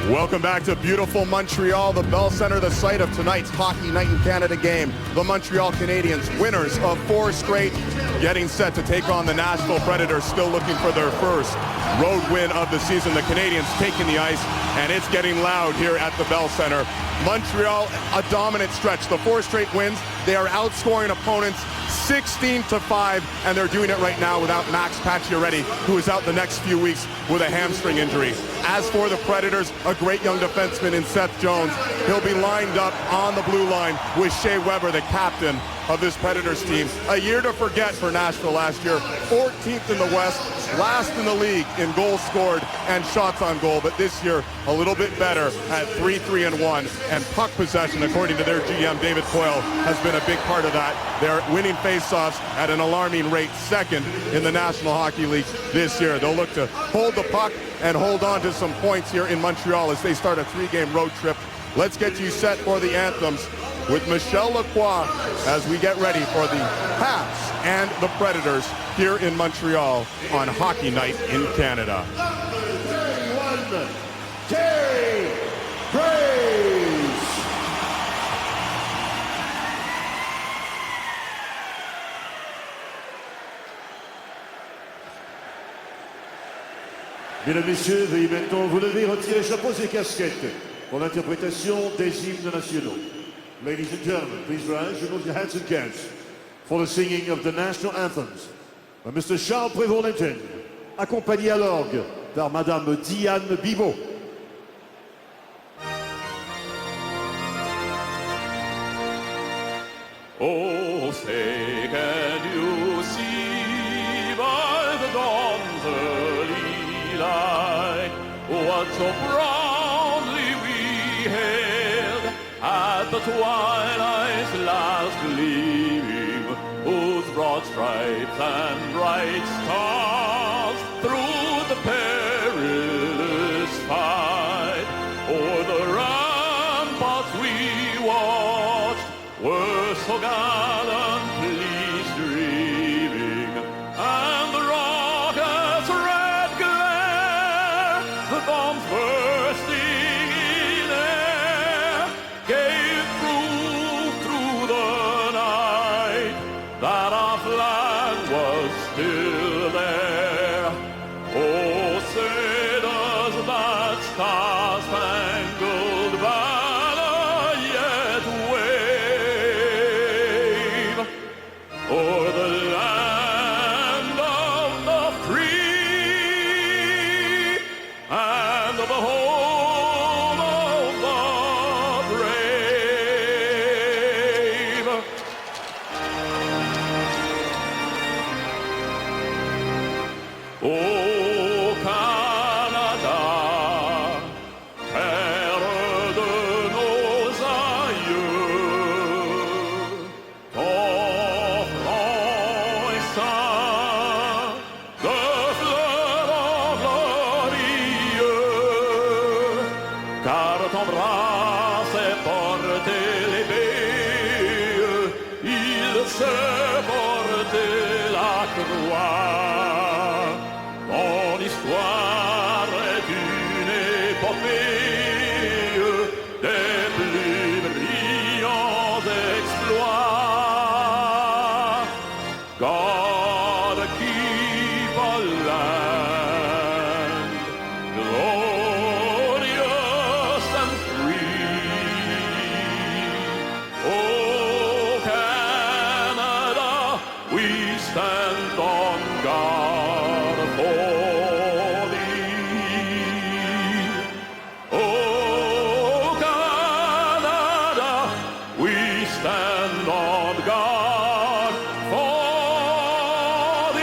Welcome back to beautiful Montreal, the Bell Centre, the site of tonight's Hockey Night in Canada game. The Montreal Canadiens, winners of 4 straight, getting set to take on the Nashville Predators, still looking for their first road win of the season. The Canadiens taking the ice, and it's getting loud here at the Bell Centre. Montreal, a dominant stretch. The 4 straight wins, they are outscoring opponents 16-5, and they're doing it right now without Max Pacioretty, who is out the next few weeks with a hamstring injury. As for the Predators, a great young defenseman in Seth Jones. He'll be lined up on the blue line with Shea Weber, the captain of this Predators team. A year to forget for Nashville last year. 14th in the West, last in the league in goals scored and shots on goal, but this year a little bit better at 3-3-1. And puck possession, according to their GM, David Coyle, has been a big part of that. They're winning faceoffs at an alarming rate, second in the National Hockey League this year. They'll look to hold the puck and hold on to some points here in Montreal as they start a 3-game road trip. Let's get you set for the anthems with Michel Lacroix as we get ready for the Habs and the Predators here in Montreal on Hockey Night in Canada. Number 31, Terry Graves. Mesdames, Messieurs, veuillez maintenant vous lever, retirer chapeaux et casquettes pour l'interprétation des hymnes nationaux. Ladies and gentlemen, please rise, remove your hats and caps for the singing of the national anthems by Mr. Charles Prévost-Linton, accompagné à l'orgue par Madame Diane Bibeau. Oh, say can you see by the dawn's early light what so proudly we hailed at the twilight's last gleaming, whose broad stripes and bright stars through the perilous fight o'er the ramparts we watched were so gallantly streaming, and the rocket's red glare, the bombs bursting in air, gave proof through the night that our flag was still there. Oh, say does that star-spangled banner yet wave o'er the land of the free and the home of the brave. Oh, Canada, terre de nos aïeux, ton front est saint de fleurons glorieux, car ton bras s'est porté l'épée, il s'est porté la croix. Ton histoire est une épopée des plus brillants exploits. God keep our land glorious and free. Oh, Canada, we stand on guard for thee. Oh, Canada, we stand on guard for thee.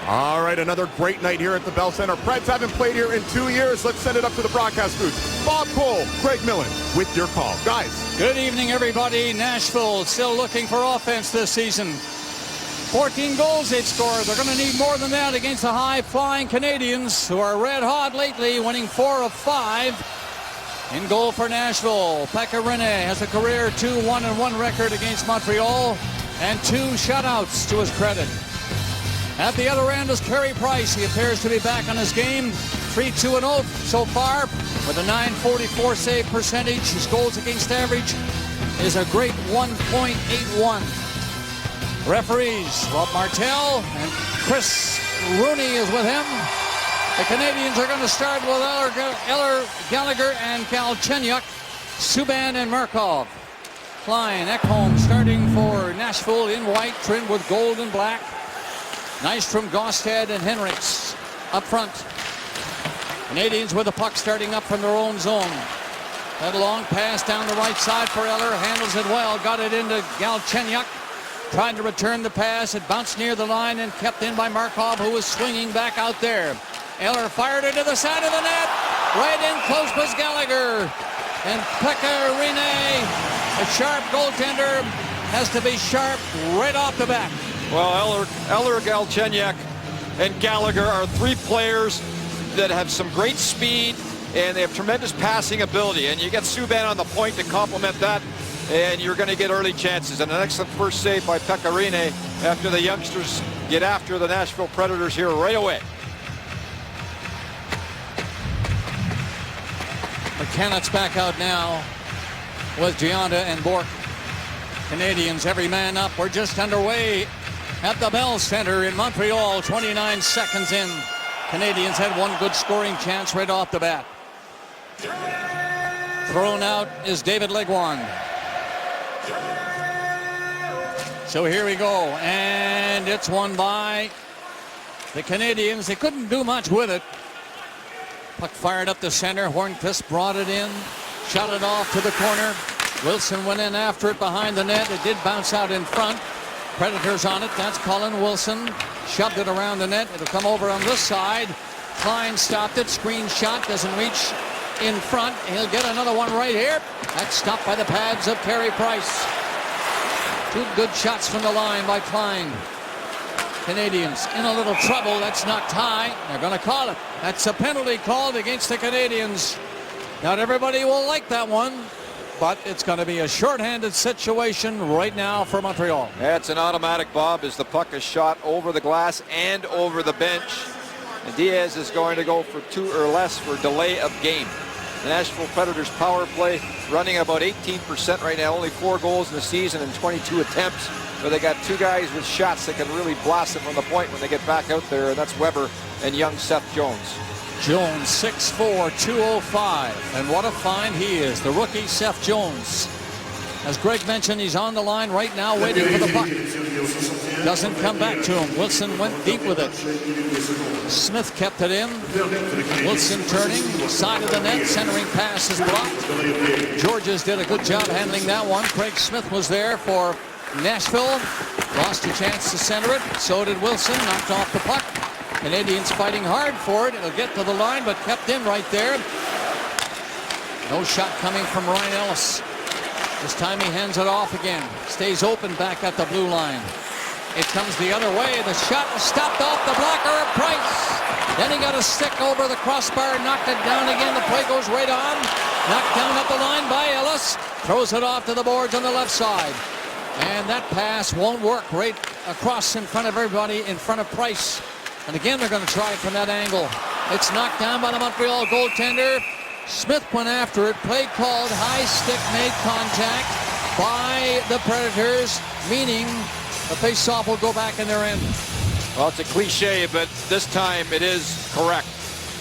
All right, another great night here at the Bell Centre. Preds haven't played here in 2 years. Let's send it up to the broadcast booth. Bob Cole, Craig Millen with your call. Guys. Good evening, everybody. Nashville still looking for offense this season. 14 goals they've scored. They're going to need more than that against the high-flying Canadiens, who are red hot lately, winning 4 of 5. In goal for Nashville, Pekka Rinne has a career 2-1-1 record against Montreal. and 2 shutouts to his credit. At the other end is Carey Price. He appears to be back on his game. 3-2-0 so far with a .944 save percentage. His goals against average is a great 1.81. Referees Rob Martel and Chris Rooney is with him. The Canadians are going to start with Eller Gallagher and Galchenyuk, Subban and Markov. Klein, Ekholm starting for Nashville in white, trimmed with gold and black. Nystrom, Gaustad, and Henriks up front. Canadians with the puck starting up from their own zone. That long pass down the right side for Eller, handles it well, got it into Galchenyuk. Tried to return the pass, it bounced near the line and kept in by Markov, who was swinging back out there. Eller fired it to the side of the net. Right in close was Gallagher. And Pekka Rinne, a sharp goaltender, has to be sharp right off the bat. Well, Eller, Galchenyuk, and Gallagher are 3 players that have some great speed and they have tremendous passing ability. And you get Subban on the point to complement that, and you're going to get early chances. And an excellent first save by Pekka Rinne after the youngsters get after the Nashville Predators here right away. McKenna's back out now with Gionta and Bourque. Canadians, every man up. We're just underway at the Bell Center in Montreal, 29 seconds in. Canadians had one good scoring chance right off the bat. Thrown out is David Legwand. So here we go, and it's won by the Canadians. They couldn't do much with it. Puck fired up the center. Hornqvist brought it in, shot it off to the corner. Wilson went in after it behind the net. It did bounce out in front. Predators on it. That's Colin Wilson. Shoved it around the net. It'll come over on this side. Klein stopped it. Screen shot. Doesn't reach in front. He'll get another one right here. That's stopped by the pads of Carey Price. 2 good shots from the line by Klein. Canadians in a little trouble. That's not tie. They're going to call it. That's a penalty called against the Canadians. Not everybody will like that one, but it's going to be a shorthanded situation right now for Montreal. That's an automatic, Bob, as the puck is shot over the glass and over the bench. And Diaz is going to go for 2 or less for delay of game. The Nashville Predators power play running about 18% right now. Only 4 goals in the season and 22 attempts. But they got 2 guys with shots that can really blast it from the point when they get back out there, and that's Weber and young Seth Jones. Jones, 6'4", 205, and what a find he is, the rookie Seth Jones. As Greg mentioned, he's on the line right now waiting for the puck. Doesn't come back to him. Wilson went deep with it. Smith kept it in. Wilson turning, side of the net, centering pass is blocked. Georges did a good job handling that one. Craig Smith was there for Nashville. Lost a chance to center it. So did Wilson, knocked off the puck. Canadians fighting hard for it. It'll get to the line, but kept in right there. No shot coming from Ryan Ellis. This time he hands it off again. Stays open back at the blue line. It comes the other way. The shot was stopped off the blocker of Price. Then he got a stick over the crossbar, knocked it down again. The play goes right on. Knocked down up the line by Ellis. Throws it off to the boards on the left side. And that pass won't work right across in front of everybody, in front of Price. And again, they're going to try it from that angle. It's knocked down by the Montreal goaltender. Smith went after it. Play called. High stick made contact by the Predators, meaning the faceoff will go back in their end. Well, it's a cliche, but this time it is correct.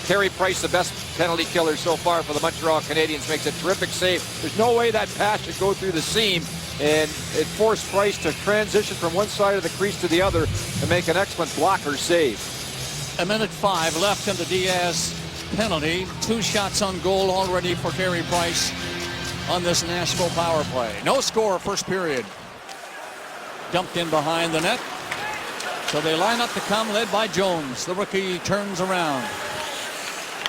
Carey Price, the best penalty killer so far for the Montreal Canadiens, makes a terrific save. There's no way that pass should go through the seam, and it forced Price to transition from one side of the crease to the other and make an excellent blocker save. 1:05 left in the Diaz penalty. 2 shots on goal already for Carey Price on this Nashville power play. No score first period. Dumped in behind the net. So they line up to come, led by Jones. The rookie turns around.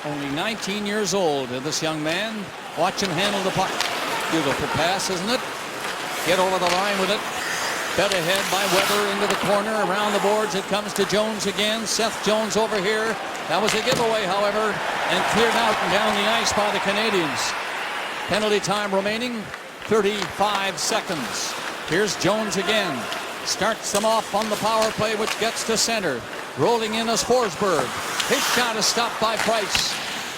Only 19 years old, this young man. Watch him handle the puck. Beautiful pass, isn't it? Get over the line with it. Fed ahead by Weber into the corner. Around the boards it comes to Jones again. Seth Jones over here. That was a giveaway, however, and cleared out and down the ice by the Canadians. Penalty time remaining, 35 seconds. Here's Jones again. starts them off on the power play, which gets to center. Rolling in is Forsberg. His shot is stopped by Price.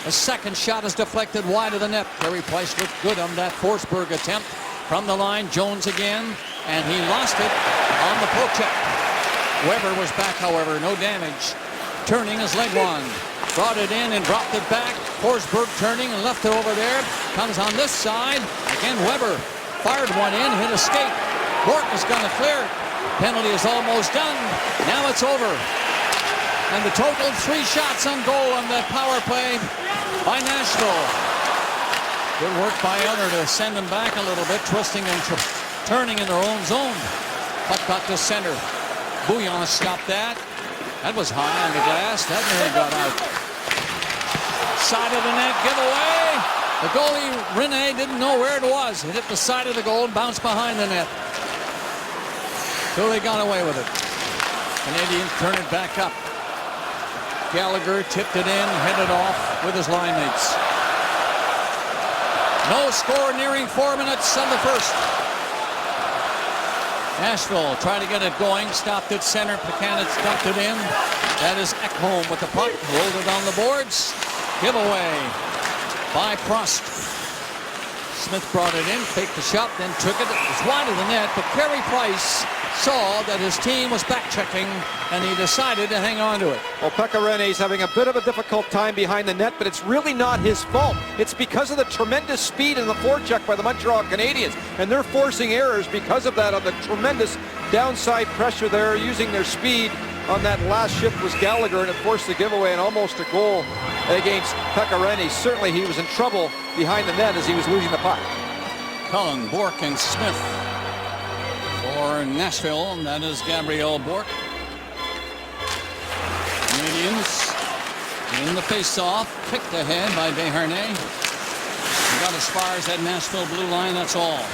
The second shot is deflected wide of the net. Carey Price looked good on that Forsberg attempt. From the line, Jones again, and he lost it on the poke check. Weber was back, however, no damage. Turning his leg one. Brought it in and dropped it back. Forsberg turning and left it over there. Comes on this side. Again, Weber fired one in, hit a skate. Bourque is going to clear it. Penalty is almost done. Now it's over. And the total 3 shots on goal on that power play by Nashville. Good work by Eller to send them back a little bit, twisting and turning in their own zone. Puck got to center. Bouillon stopped that. That was high on the glass. That nearly got out. Side of the net, giveaway. The goalie, Rene, didn't know where it was. It hit the side of the goal and bounced behind the net. So they got away with it. Canadians turn it back up. Gallagher tipped it in, headed off with his line mates. No score nearing 4 minutes on the first. Nashville tried to get it going, stopped at center. Plekanec dumped it in. That is Ekholm with the puck, rolled it on the boards. Giveaway by Prost. Smith brought it in, faked the shot, then took it. It was wide of the net, but Carey Price saw that his team was back-checking, and he decided to hang on to it. Well, Pekka Rinne's having a bit of a difficult time behind the net, but it's really not his fault. It's because of the tremendous speed in the forecheck by the Montreal Canadiens, and they're forcing errors because of that, on the tremendous downside pressure there, using their speed. On that last shift was Gallagher, and it forced the giveaway and almost a goal against Pekka Rinne. Certainly he was in trouble behind the net as he was losing the puck. Cullen, Bourque, and Smith for Nashville, and that is Gabriel Bourque. Canadians in the face-off, kicked ahead by Desharnais. Got as far as that Nashville blue line, that's all.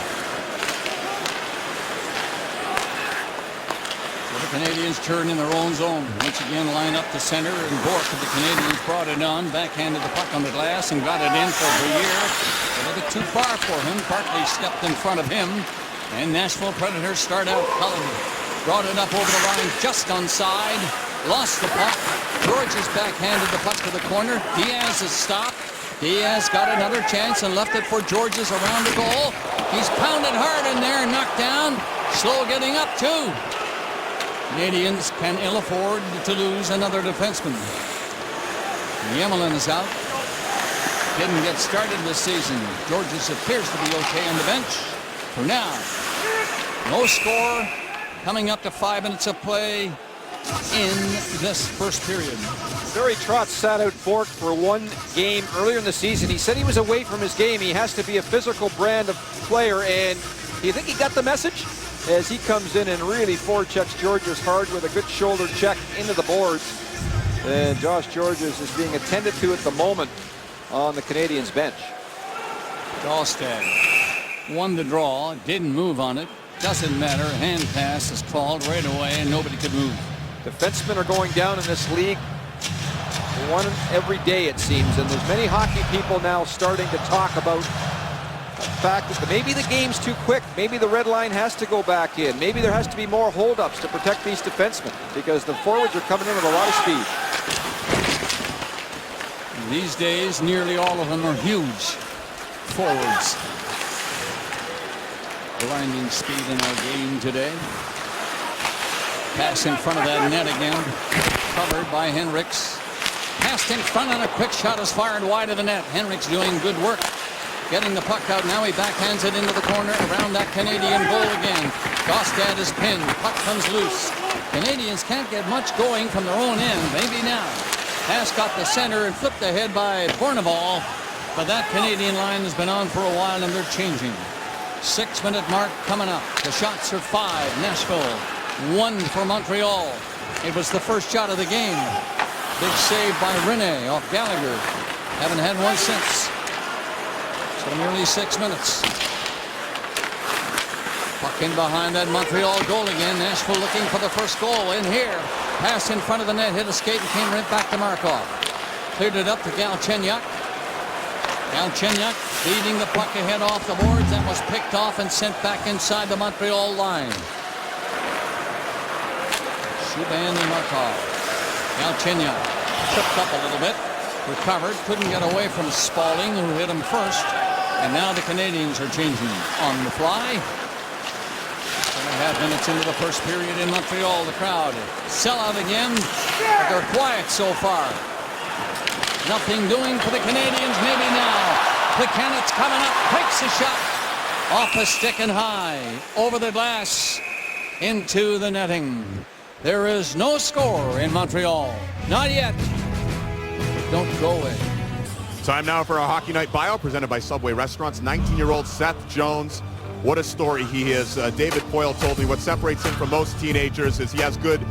The Canadians turn in their own zone. Once again, line up to center, and Bourque of the Canadians brought it on, backhanded the puck on the glass, and got it in for Briere. A little bit too far for him. Barkley stepped in front of him, and Nashville Predators start out. Cullen brought it up over the line, just onside, lost the puck. Georges backhanded the puck to the corner. Diaz is stopped. Diaz got another chance and left it for Georges around the goal. He's pounded hard in there and knocked down. Slow getting up, too. Canadians can ill afford to lose another defenseman. Yemelin is out. Didn't get started this season. Georges appears to be okay on the bench for now. No score. Coming up to 5 minutes of play in this first period. Barry Trotz sat out Bourque for one game earlier in the season. He said he was away from his game. He has to be a physical brand of player, and do you think he got the message? As he comes in and really forechecks Georges hard with a good shoulder check into the boards. And Josh Georges is being attended to at the moment on the Canadiens bench. Dahlstad won the draw, didn't move on it. Doesn't matter, hand pass is called right away and nobody could move. Defensemen are going down in this league, one every day it seems, and there's many hockey people now starting to talk about the fact that maybe the game's too quick. Maybe the red line has to go back in. Maybe there has to be more holdups to protect these defensemen because the forwards are coming in with a lot of speed. These days, nearly all of them are huge forwards. Blinding speed in our game today. Pass in front of that net again. Covered by Henriks. Passed in front and a quick shot is fired wide of the net. Henriks doing good work. Getting the puck out. Now he backhands it into the corner around that Canadian goal again. Dahlstad is pinned. Puck comes loose. Canadians can't get much going from their own end. Maybe now. Pass got the center and flipped ahead by Bourneval. But that Canadian line has been on for a while and they're changing. 6 minute mark coming up. The shots are 5. Nashville 1 for Montreal. It was the first shot of the game. Big save by Rinne off Gallagher. Haven't had one since. So nearly 6 minutes. Puck in behind that Montreal goal again. Nashville looking for the first goal in here. Pass in front of the net, hit a skate and came right back to Markov. Cleared it up to Galchenyuk. Galchenyuk leading the puck ahead off the boards. That was picked off and sent back inside the Montreal line. Subban and Markov. Galchenyuk tripped up a little bit. Recovered. Couldn't get away from Spaulding, who hit him first. And now the Canadians are changing on the fly. 7.5 minutes into the first period in Montreal. The crowd sell out again, but they're quiet so far. Nothing doing for the Canadians. Maybe now. Plekanec's coming up. Takes a shot. Off a stick and high. Over the glass. Into the netting. There is no score in Montreal. Not yet. Don't go away. Time now for a Hockey Night Bio presented by Subway Restaurants. 19-year-old Seth Jones. What a story he is. David Poyle told me what separates him from most teenagers is he has good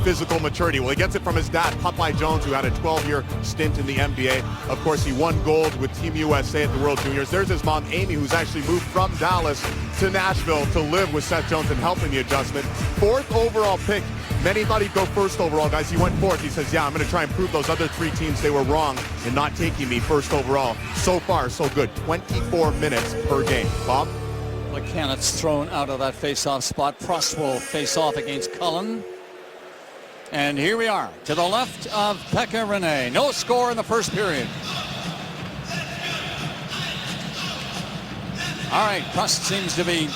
physical maturity. Well, he gets it from his dad, Popeye Jones, who had a 12-year stint in the NBA. Of course, he won gold with Team USA at the World Juniors. There's his mom, Amy, who's actually moved from Dallas to Nashville to live with Seth Jones and helping the adjustment. 4th overall pick. Many thought he'd go 1st overall, guys. He went 4th. He says, yeah, I'm going to try and prove those other 3 teams they were wrong in not taking me 1st overall. So far, so good. 24 minutes per game. Bob? Plekanec's thrown out of that face-off spot. Prost will face off against Cullen. And here we are to the left of Pekka Rinne. No score in the first period. All right, Prost seems to be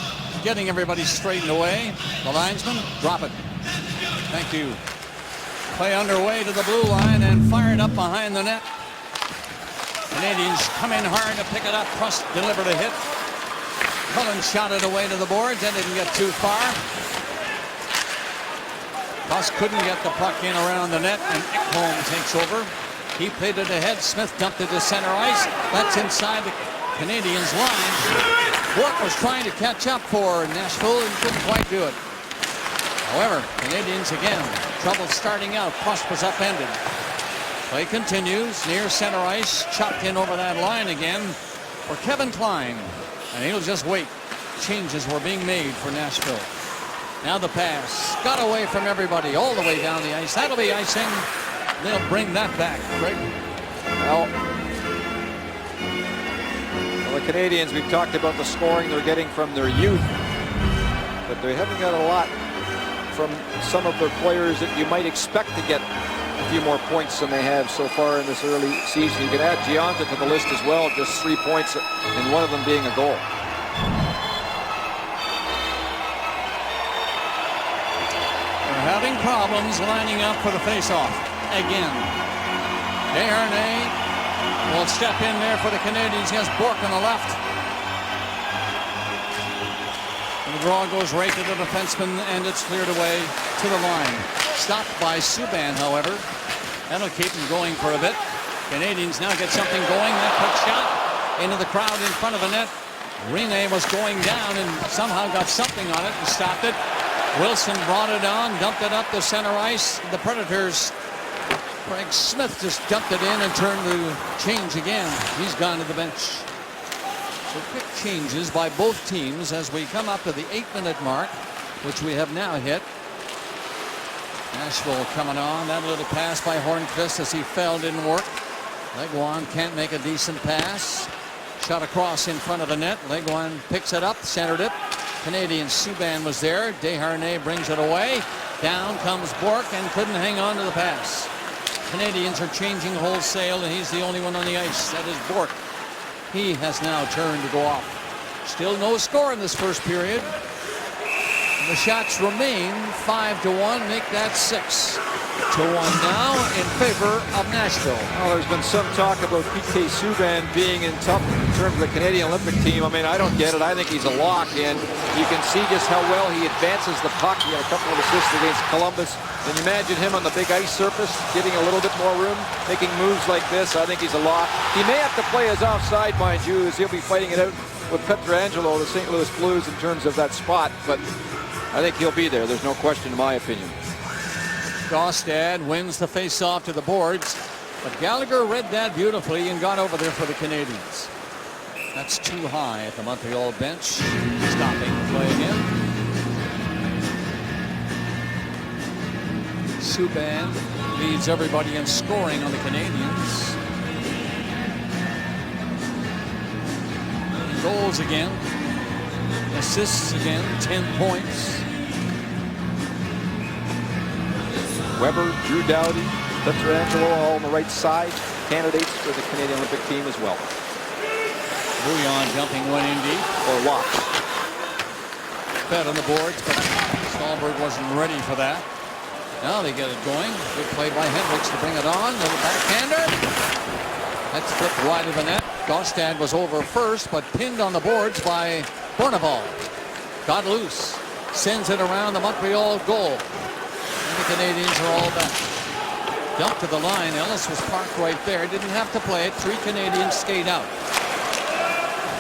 getting everybody straightened away. The linesman, drop it. Thank you. Play underway to the blue line and fired up behind the net. Canadians come in hard to pick it up. Prost delivered a hit. Cullen shot it away to the boards and didn't get too far. Prost couldn't get the puck in around the net, and Ekholm takes over. He played it ahead. Smith dumped it to center ice. That's inside the Canadians' line. Bourque was trying to catch up for Nashville and couldn't quite do it. However, Canadians again, trouble starting out. Prost was upended. Play continues near center ice. Chopped in over that line again for Kevin Klein. And he'll just wait. Changes were being made for Nashville. Now the pass. Got away from everybody all the way down the ice. That'll be icing. They'll bring that back. Greg? Well, the Canadians, we've talked about the scoring they're getting from their youth, but they haven't got a lot from some of their players that you might expect to get a few more points than they have so far in this early season. You can add Gionta to the list as well, just 3 points, and one of them being a goal. They're having problems lining up for the face-off again. Desharnais will step in there for the Canadians. He has Bourque on the left. And the draw goes right to the defenseman, and it's cleared away to the line. Stopped by Subban, however. That'll keep him going for a bit. Canadians now get something going. That quick shot into the crowd in front of the net. Rinne was going down and somehow got something on it and stopped it. Wilson brought it on, dumped it up the center ice. The Predators, Craig Smith just dumped it in and turned to change again. He's gone to the bench. So quick changes by both teams as we come up to the 8-minute mark, which we have now hit. Nashville coming on. That little pass by Hornqvist as he fell didn't work. Leguan can't make a decent pass. Shot across in front of the net. Leguan picks it up, centered it. Canadian Subban was there. Desharnais brings it away. Down comes Bourque and couldn't hang on to the pass. Canadians are changing wholesale, and he's the only one on the ice. That is Bourque. He has now turned to go off. Still no score in this first period. The shots remain 5-1, make that 6-1 now in favor of Nashville. Well, there's been some talk about PK Subban being in tough in terms of the Canadian Olympic team. I mean, I don't get it. I think he's a lock, and you can see just how well he advances the puck. He had a couple of assists against Columbus. And imagine him on the big ice surface, getting a little bit more room, making moves like this. I think he's a lock. He may have to play his offside, mind you, as he'll be fighting it out with Pietrangelo, the St. Louis Blues, in terms of that spot. But I think he'll be there. There's no question in my opinion. Gaustad wins the face-off to the boards, but Gallagher read that beautifully and got over there for the Canadians. That's too high at the Montreal bench. Stopping the play again. Subban leads everybody in scoring on the Canadians. Goals again. Assists again, 10 points. Weber, Drew Doughty, Pietrangelo all on the right side. Candidates for the Canadian Olympic team as well. Bouillon jumping one in deep. Or Locke. Fed on the boards, but Stallberg wasn't ready for that. Now they get it going. Good play by Hendricks to bring it on. Little backhander. That's flipped wide of the net. Gaustad was over first, but pinned on the boards by Bourneval. Got loose. Sends it around the Montreal goal. And the Canadians are all back. Dumped to the line. Ellis was parked right there. Didn't have to play it. 3 Canadians skate out.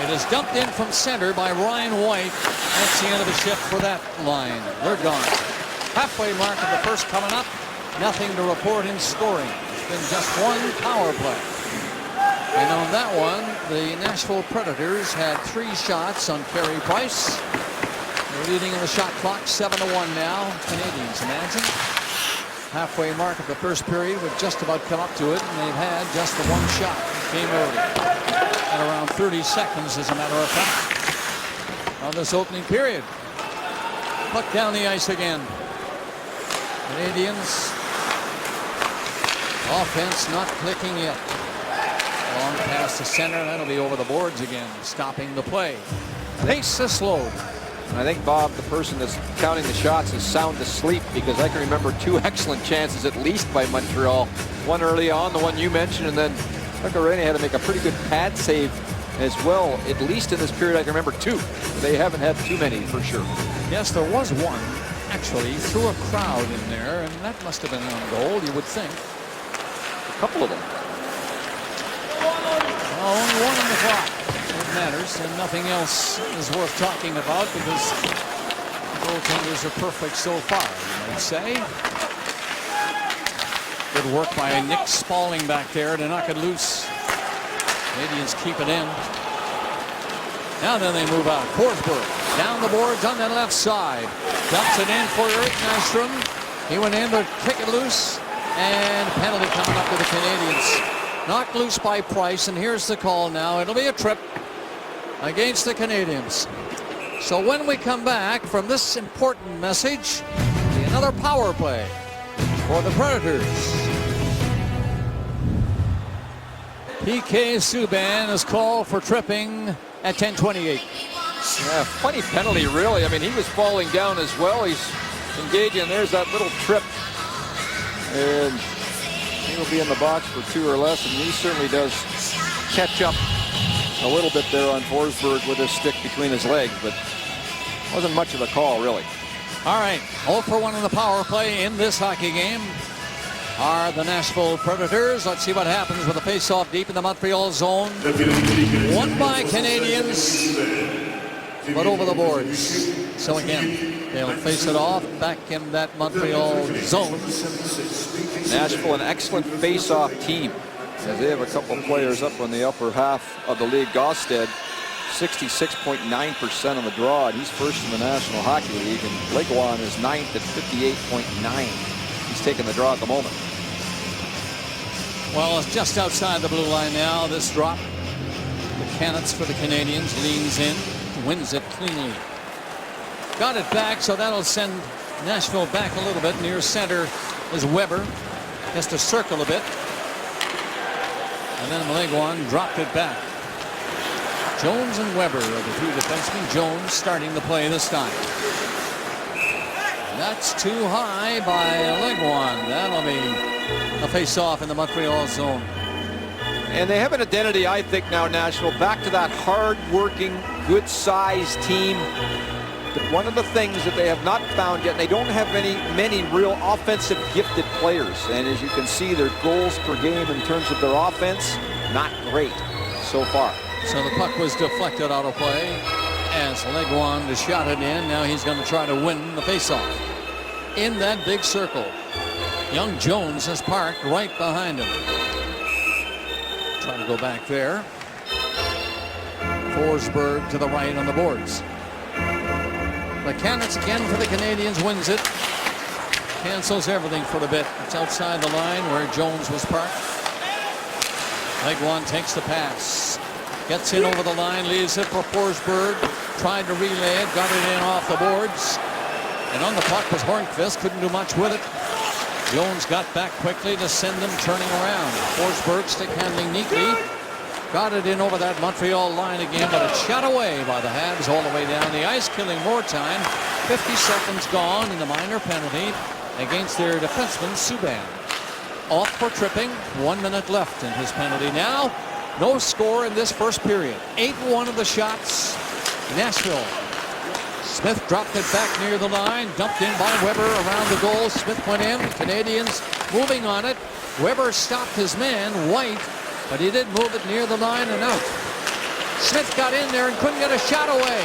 It is dumped in from center by Ryan White. That's the end of the shift for that line. They're gone. Halfway mark of the first coming up. Nothing to report in scoring. It's been just one power play. And on that one, the Nashville Predators had 3 shots on Carey Price. They're leading in the shot clock, 7-1 now. Canadians, imagine. Halfway mark of the first period. We've just about come up to it, and they've had just the 1 shot. Came early. At around 30 seconds, as a matter of fact, on this opening period. Puck down the ice again. Canadians. Offense not clicking yet. Long pass to center. That'll be over the boards again, stopping the play. Pace is slowed. I think, Bob, the person that's counting the shots is sound asleep, because I can remember 2 excellent chances at least by Montreal. One early on, the one you mentioned, and then Raine had to make a pretty good pad save as well. At least in this period, I can remember 2. They haven't had too many for sure. Yes, there was one, actually, threw a crowd in there, and that must have been on goal, you would think. A couple of them. Well, only 1 on the clock. It matters, and nothing else is worth talking about, because the goaltenders are perfect so far, you might say. Good work by Nick Spaulding back there to knock it loose. Canadians keep it in. Now then they move out. Forsberg down the boards on the left side. Dumps it in for Erik Nystrom. He went in to kick it loose. And penalty coming up to the Canadians. Knocked loose by Price, and here's the call now. It'll be a trip against the Canadians. So when we come back from this important message, another power play for the Predators. PK Subban is called for tripping at 10:28. Yeah, funny penalty, really. I mean, he was falling down as well. He's engaging. There's that little trip. And he will be in the box for 2 or less, and he certainly does catch up a little bit there on Forsberg with his stick between his legs, but wasn't much of a call, really. All right, 0 for 1 in the power play in this hockey game are the Nashville Predators. Let's see what happens with a face-off deep in the Montreal zone. Won by Canadians, but over the boards. So again, they'll face it off back in that Montreal zone. Nashville, an excellent face-off team, as they have a couple of players up on the upper half of the league. Gaustad, 66.9% on the draw, and he's first in the National Hockey League, and Leguan is 9th at 58.9. He's taking the draw at the moment. Well, it's just outside the blue line now. This drop. The Cannons for the Canadians leans in, wins it cleanly. Got it back, so that'll send Nashville back a little bit. Near center is Weber. Has to circle a bit. And then Leguan dropped it back. Jones and Weber are the 2 defensemen. Jones starting the play this time. That's too high by Leguan. That'll be a face-off in the Montreal zone. And they have an identity, I think, now, Nashville, back to that hard-working, good-sized team. But one of the things that they have not found yet, they don't have many real offensive gifted players. And as you can see, their goals per game in terms of their offense, not great so far. So the puck was deflected out of play as Leguan to shot it in. Now he's going to try to win the faceoff in that big circle. Young Jones is parked right behind him. Trying to go back there. Forsberg to the right on the boards. The Cannons again for the Canadians, wins it. Cancels everything for the bit. It's outside the line where Jones was parked. Leguan takes the pass. Gets in over the line, leaves it for Forsberg. Tried to relay it, got it in off the boards. And on the puck was Hornqvist, couldn't do much with it. Jones got back quickly to send them turning around. Forsberg stick handling neatly. Got it in over that Montreal line again, but it's shot away by the Habs all the way down the ice, killing more time. 50 seconds gone in the minor penalty against their defenseman, Subban. Off for tripping. 1 minute left in his penalty now. No score in this first period. 8-1 of the shots. Nashville. Smith dropped it back near the line. Dumped in by Weber around the goal. Smith went in. Canadians moving on it. Weber stopped his man, White, but he did move it near the line and out. Smith got in there and couldn't get a shot away.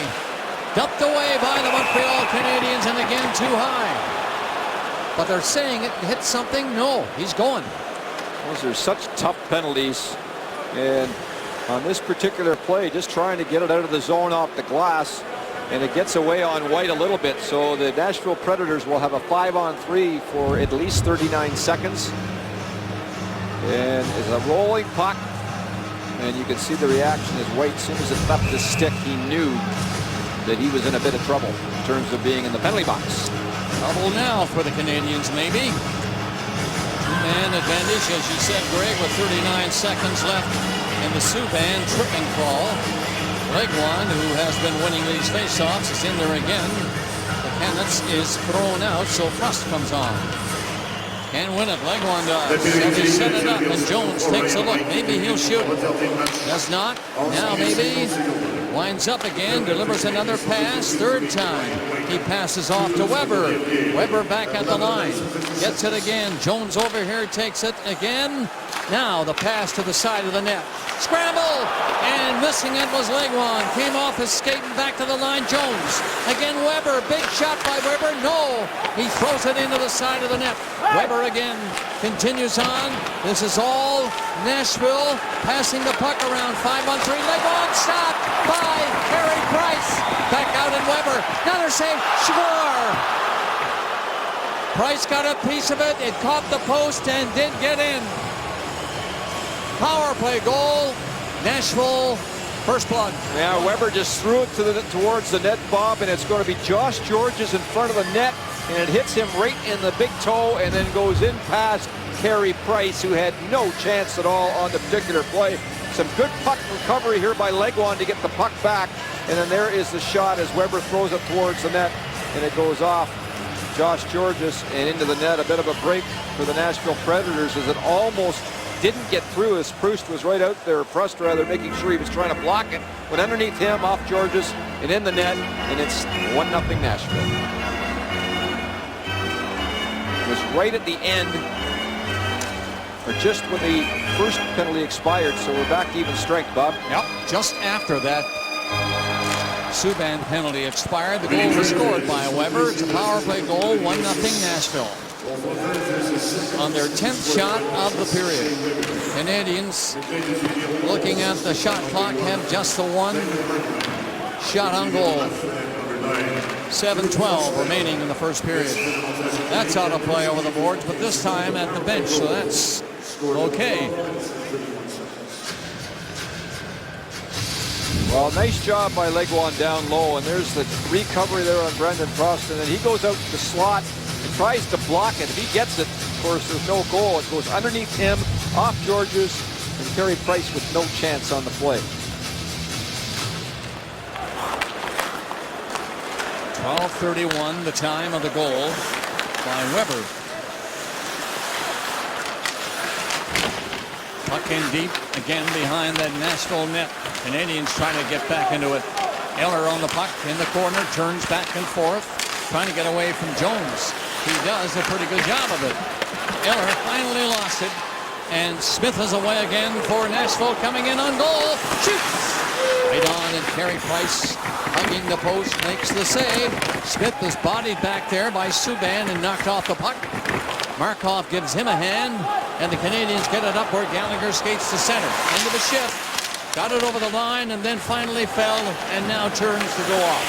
Dumped away by the Montreal Canadiens, and again too high. But they're saying it hit something. No, he's going. Those are such tough penalties. And on this particular play, just trying to get it out of the zone off the glass. And it gets away on White a little bit. So the Nashville Predators will have a 5-on-3 for at least 39 seconds. And it's a rolling puck. And you can see the reaction as White, as soon as it left his stick, he knew that he was in a bit of trouble in terms of being in the penalty box. Trouble now for the Canadians, maybe. Two-man advantage, as you said, Greg, with 39 seconds left in the Subban tripping call. Legwand, who has been winning these faceoffs, is in there again. The Cannons is thrown out, so Frost comes on. Can't win it. Legwand does. He set it up, and Jones takes a look. Maybe he'll shoot. Does not. Now maybe. Winds up again. Delivers another pass. Third time. He passes off to Weber. Weber back at the line. Gets it again. Jones over here takes it again. Now the pass to the side of the net. Scramble! And missing it was Legwand. Came off his skate and back to the line. Jones. Again Weber. Big shot by Weber. No! He throws it into the side of the net. Weber again continues on. This is all Nashville passing the puck around. 5-on-3. Legwand stopped by Carey Price. Back out in Weber. Another save. Score! Price got a piece of it. It caught the post and did get in. Power play goal. Nashville, first blood. Yeah, Weber just threw it towards the net, Bob, and it's going to be Josh Georges in front of the net, and it hits him right in the big toe and then goes in past Carey Price, who had no chance at all on the particular play. Some good puck recovery here by Legwand to get the puck back, and then there is the shot as Weber throws it towards the net, and it goes off Josh Georges and into the net. A bit of a break for the Nashville Predators as it almost didn't get through, as Proust was right out there, Proust rather, making sure he was trying to block it. Went underneath him, off Georges, and in the net, and it's 1-0 Nashville. It was right at the end, or just when the first penalty expired, so we're back to even strength, Bob. Yep, just after that Subban penalty expired, the goal was scored by Weber. It's a power play goal, 1-0 Nashville. On their 10th shot of the period. Canadians, looking at the shot clock, have just the one shot on goal. 7:12 remaining in the first period. That's out of play over the boards, but this time at the bench, so that's okay. Well, nice job by Legwand down low, and there's the recovery there on Brendan Proust, and then he goes out to the slot and tries to block it. If he gets it, of course, there's no goal. It goes underneath him, off Georges, and Carey Price with no chance on the play. 12:31, the time of the goal by Weber. Puck in deep, again behind that Nashville net. Canadians trying to get back into it. Eller on the puck in the corner, turns back and forth, trying to get away from Jones. He does a pretty good job of it. Eller finally lost it, and Smith is away again for Nashville, coming in on goal. Shoots! Right on, and Carey Price hugging the post, makes the save. Smith is bodied back there by Subban and knocked off the puck. Markov gives him a hand, and the Canadians get it up where Gallagher skates to center. Into the shift. Got it over the line and then finally fell and now turns to go off.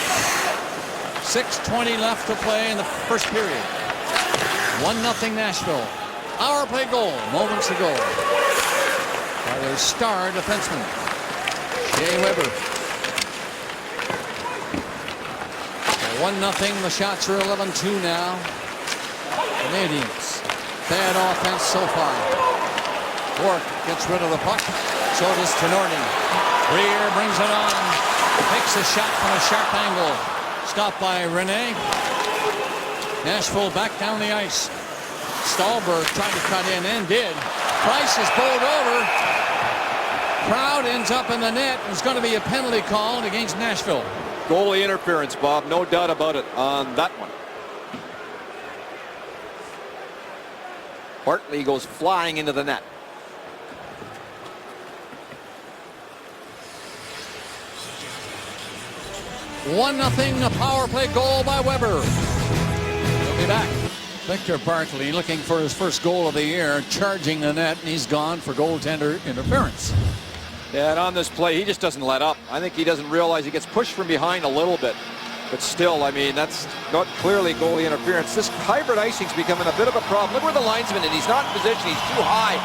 6:20 left to play in the first period. 1-0 Nashville. Power play goal moments ago by their star defenseman, Shea Weber. 1-0. The shots are 11-2 now. Canadians. bad offense so far. Bourque gets rid of the puck. So does Tinordi. Briere brings it on. Takes a shot from a sharp angle. Stopped by Rene. Nashville back down the ice. Stahlberg tried to cut in and did. Price is bowled over. Crowd ends up in the net. There's going to be a penalty called against Nashville. Goalie interference, Bob. No doubt about it on that one. Bartley goes flying into the net. One nothing, a power play goal by Weber. He'll be back. Victor Bartley looking for his first goal of the year, charging the net, and he's gone for goaltender interference. Yeah, and on this play, he just doesn't let up. I think he doesn't realize he gets pushed from behind a little bit. But still, I mean, that's not clearly goalie interference. This hybrid icing's becoming a bit of a problem. Look where the linesman is. He's not in position. He's too high.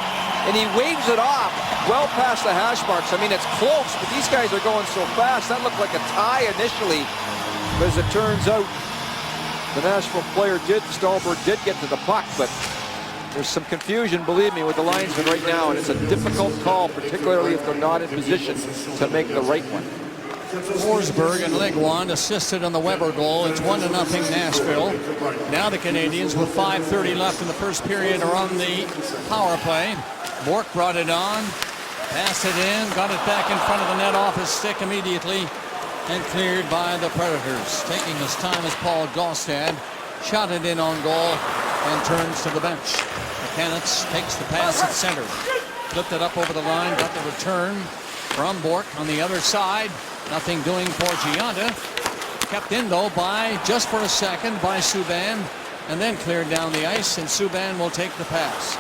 And he waves it off well past the hash marks. I mean, it's close, but these guys are going so fast. That looked like a tie initially. But as it turns out, the Nashville player Stahlberg did get to the puck, but there's some confusion, believe me, with the linesman right now, and it's a difficult call, particularly if they're not in position to make the right one. Forsberg and Legwand assisted on the Weber goal. It's 1-0 Nashville. Now the Canadians, with 5:30 left in the first period, are on the power play. Bourque brought it on, passed it in, got it back in front of the net off his stick immediately, and cleared by the Predators. Taking his time as Paul Gaustad shot it in on goal and turns to the bench. McCannitz takes the pass at center. Flipped it up over the line, got the return from Bourque on the other side. Nothing doing for Gianta. Kept in, though, by just for a second by Subban, and then cleared down the ice, and Subban will take the pass.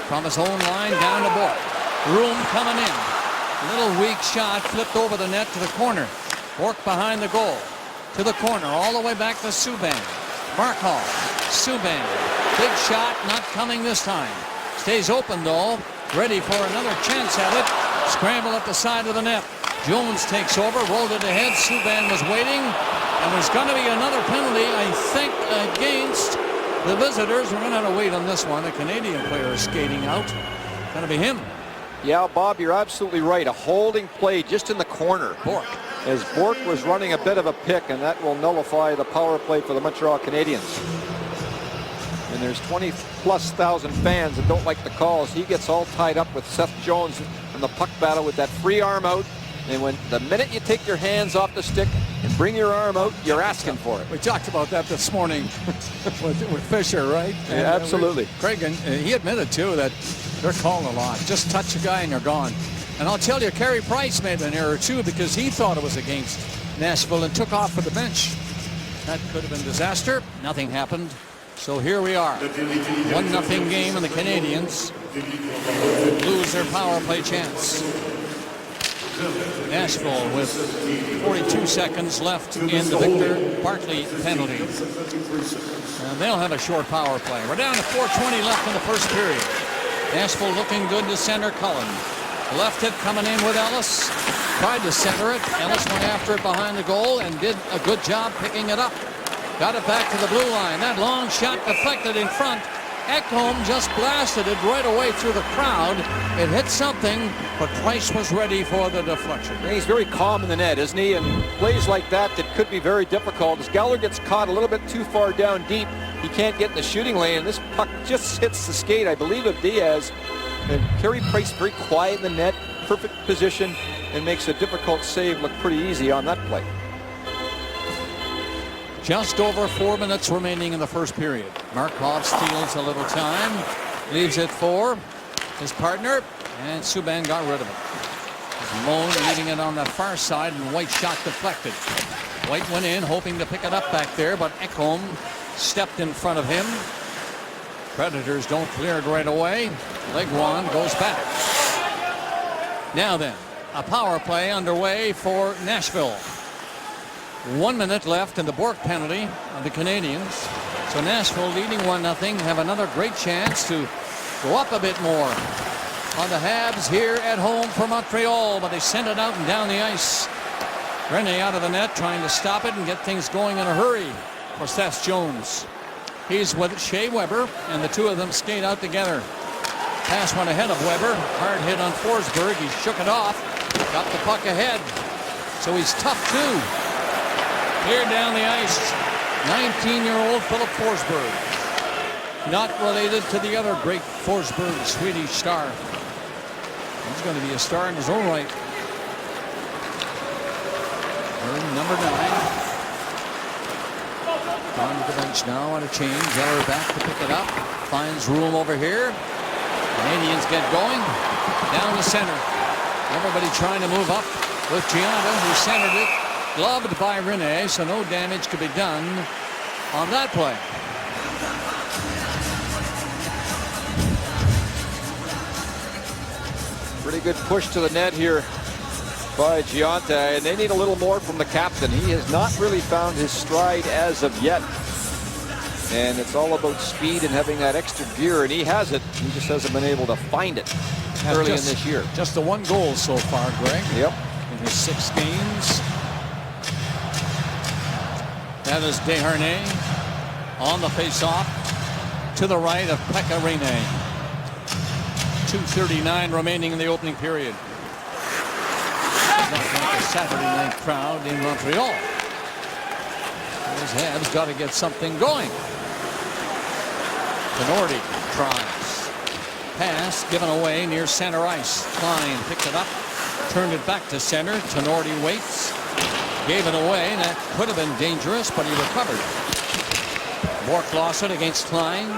From his own line down to Bourque. Room coming in. A little weak shot, flipped over the net to the corner. Bourque behind the goal. To the corner, all the way back to Subban. Markov, Subban. Big shot, not coming this time. Stays open, though. Ready for another chance at it. Scramble at the side of the net. Jones takes over, rolled it ahead. Subban was waiting, and there's going to be another penalty, I think, against the visitors. We're going to have to wait on this one. The Canadian player is skating out. Going to be him. Yeah, Bob, you're absolutely right. A holding play just in the corner. Bourque. As Bourque was running a bit of a pick, and that will nullify the power play for the Montreal Canadiens. And there's 20+ thousand fans that don't like the calls. He gets all tied up with Seth Jones in the puck battle with that free arm out. And when the minute you take your hands off the stick and bring your arm out, you're asking for it. We talked about that this morning with Fisher, right? Yeah, absolutely. Craig, and he admitted, too, that they're calling a lot. Just touch a guy and you're gone. And I'll tell you, Carey Price made an error, too, because he thought it was against Nashville and took off for the bench. That could have been disaster. Nothing happened. So here we are. 1-0 game, and the Canadians lose their power play chance. Nashville with 42 seconds left in the Victor Bartley penalty. And they'll have a short power play. We're down to 4:20 left in the first period. Nashville looking good to center. Cullen. Left it coming in with Ellis. Tried to center it. Ellis went after it behind the goal and did a good job picking it up. Got it back to the blue line. That long shot deflected in front. Ekholm just blasted it right away through the crowd. It hit something, but Price was ready for the deflection. He's very calm in the net, isn't he? And plays like that could be very difficult. As Geller gets caught a little bit too far down deep, he can't get in the shooting lane, and this puck just hits the skate, I believe, of Diaz. And Carey Price very quiet in the net, perfect position, and makes a difficult save look pretty easy on that play. Just over 4 minutes remaining in the first period. Markov steals a little time, leaves it for his partner, and Subban got rid of it. Moan leaving it on the far side, and White shot deflected. White went in, hoping to pick it up back there, but Ekholm stepped in front of him. Predators don't clear it right away. Legwand goes back. Now then, a power play underway for Nashville. 1 minute left in the Bourque penalty of the Canadians. So Nashville leading 1-0, have another great chance to go up a bit more on the Habs here at home for Montreal, but they send it out and down the ice. Rene out of the net trying to stop it and get things going in a hurry for Seth Jones. He's with Shea Weber, and the two of them skate out together. Pass went ahead of Weber. Hard hit on Forsberg. He shook it off. Got the puck ahead. So he's tough too. Here down the ice, 19-year-old Philip Forsberg. Not related to the other great Forsberg Swedish star. He's going to be a star in his own right. Number 9. On to the bench now on a change. Eller back to pick it up. Finds room over here. Canadians get going. Down the center. Everybody trying to move up with Gianta, who centered it. Gloved by Rinne, so no damage could be done on that play. Pretty good push to the net here by Gianta, and they need a little more from the captain. He has not really found his stride as of yet. And it's all about speed and having that extra gear, and he has it. He just hasn't been able to find it early in this year. Just the one goal so far, Greg. Yep. In his 6 games. That is Desharnais on the face-off to the right of Pekka Rinne. 2:39 remaining in the opening period. Not like a Saturday night crowd in Montreal. His Habs got to get something going. Tinordi tries. Pass given away near center ice. Klein picked it up, turned it back to center. Tinordi waits, gave it away, and that could have been dangerous, but he recovered. Bork lost it against Klein.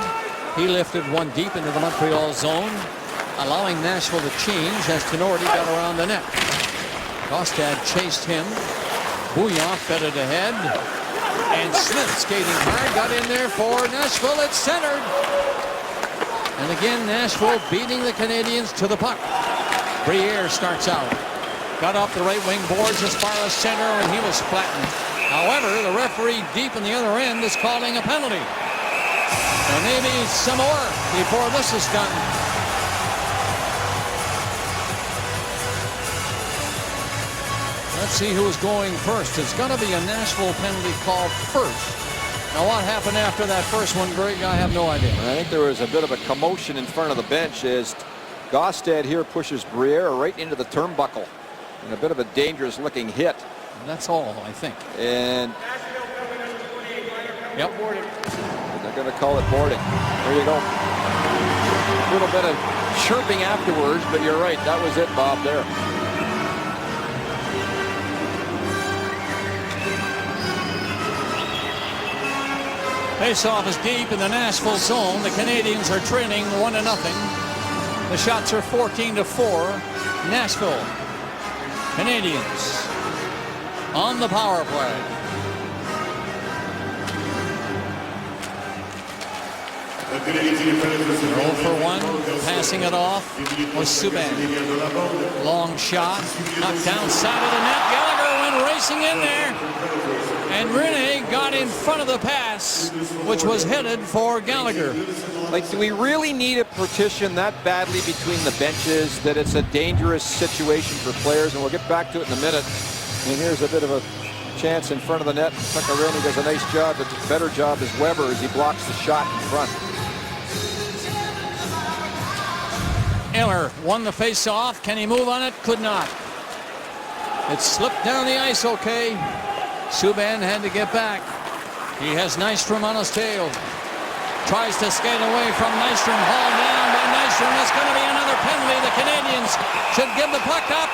He lifted one deep into the Montreal zone, allowing Nashville to change as Tinordi got around the net. Kostad chased him. Bouillon fed it ahead. And Smith skating hard, got in there for Nashville. It's centered. And again, Nashville beating the Canadians to the puck. Briere starts out. Got off the right wing boards as far as center, and he was flattened. However, the referee deep in the other end is calling a penalty. And maybe some more before this is done. Let's see who's going first. It's going to be a Nashville penalty call first. Now, what happened after that first one, Greg? I have no idea. I think there was a bit of a commotion in front of the bench as Gostad here pushes Briere right into the turnbuckle. And a bit of a dangerous looking hit. That's all, I think. And yep. they're going to call it boarding. There you go. A little bit of chirping afterwards, but you're right. That was it, Bob, there. Faceoff is deep in the Nashville zone. The Canadians are trailing 1-0. The shots are 14-4. Nashville Canadians on the power play. Roll for one, passing it off was Subban. Long shot, knocked down side of the net. Gallagher went racing in there. And Rinne got in front of the pass, which was headed for Gallagher. Like, do we really need a partition that badly between the benches that it's a dangerous situation for players? And we'll get back to it in a minute. And here's a bit of a chance in front of the net. Pekka Rinne does a nice job, but a better job is Weber as he blocks the shot in front. Eller won the face-off. Can he move on it? Could not. It slipped down the ice okay. Subban had to get back. He has Nystrom on his tail. Tries to skate away from Nystrom. Hauled down by Nystrom. That's going to be another penalty. The Canadians should give the puck up.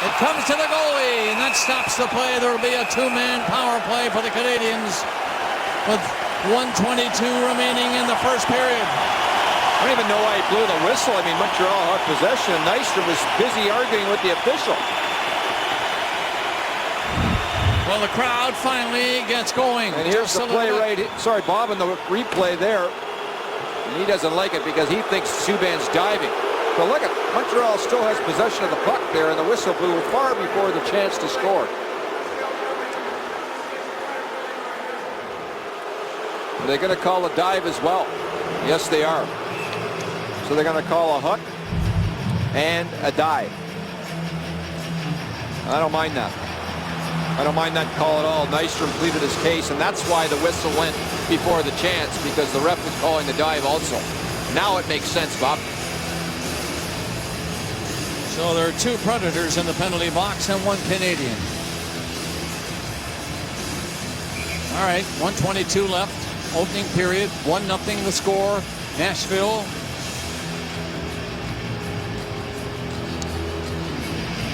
It comes to the goalie, and that stops the play. There will be a 2-man power play for the Canadians with 1:22 remaining in the first period. I don't even know why he blew the whistle. I mean, Montreal had possession. Nystrom was busy arguing with the official. Well, the crowd finally gets going. And here's the play right. Sorry, Bob, in the replay there. And he doesn't like it because he thinks Subban's diving. But look at Montreal still has possession of the puck there, and the whistle blew far before the chance to score. Are they going to call a dive as well? Yes, they are. So they're going to call a hook and a dive. I don't mind that. I don't mind that call at all. Nystrom pleaded his case, and that's why the whistle went. before the chance because the ref was calling the dive also. Now it makes sense, Bob. So there are 2 Predators in the penalty box and 1 Canadian. All right, 1:22 left. Opening period, 1-0 the score. Nashville.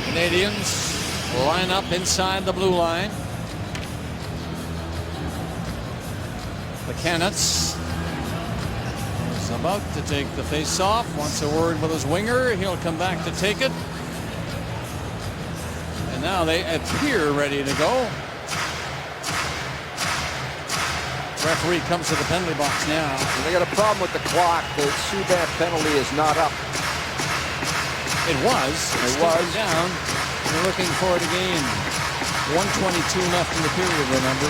Canadians line up inside the blue line. The Canucks is about to take the face-off. Wants a word with his winger. He'll come back to take it. And now they appear ready to go. Referee comes to the penalty box now. And they got a problem with the clock. The Subban penalty is not up. It was. It was down. They're looking for it again. 1:22 left in the period, remember.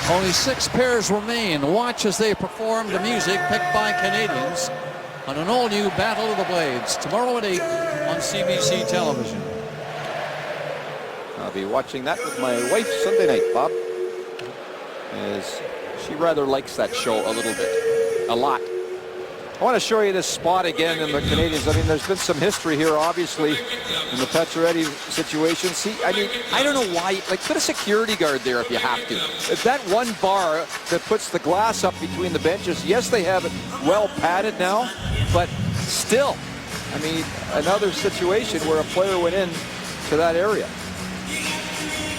Only 6 pairs remain. Watch as they perform the music picked by Canadians on an all-new Battle of the Blades tomorrow at 8 on CBC television. I'll be watching that with my wife Sunday night, Bob, as she rather likes that show a little bit, a lot. I want to show you this spot again in the Canadians. I mean, there's been some history here, obviously, in the Pacioretty situation. See, I mean, I don't know why. Like, put a security guard there if you have to. If that one bar that puts the glass up between the benches, yes, they have it well padded now, but still, I mean, another situation where a player went in to that area.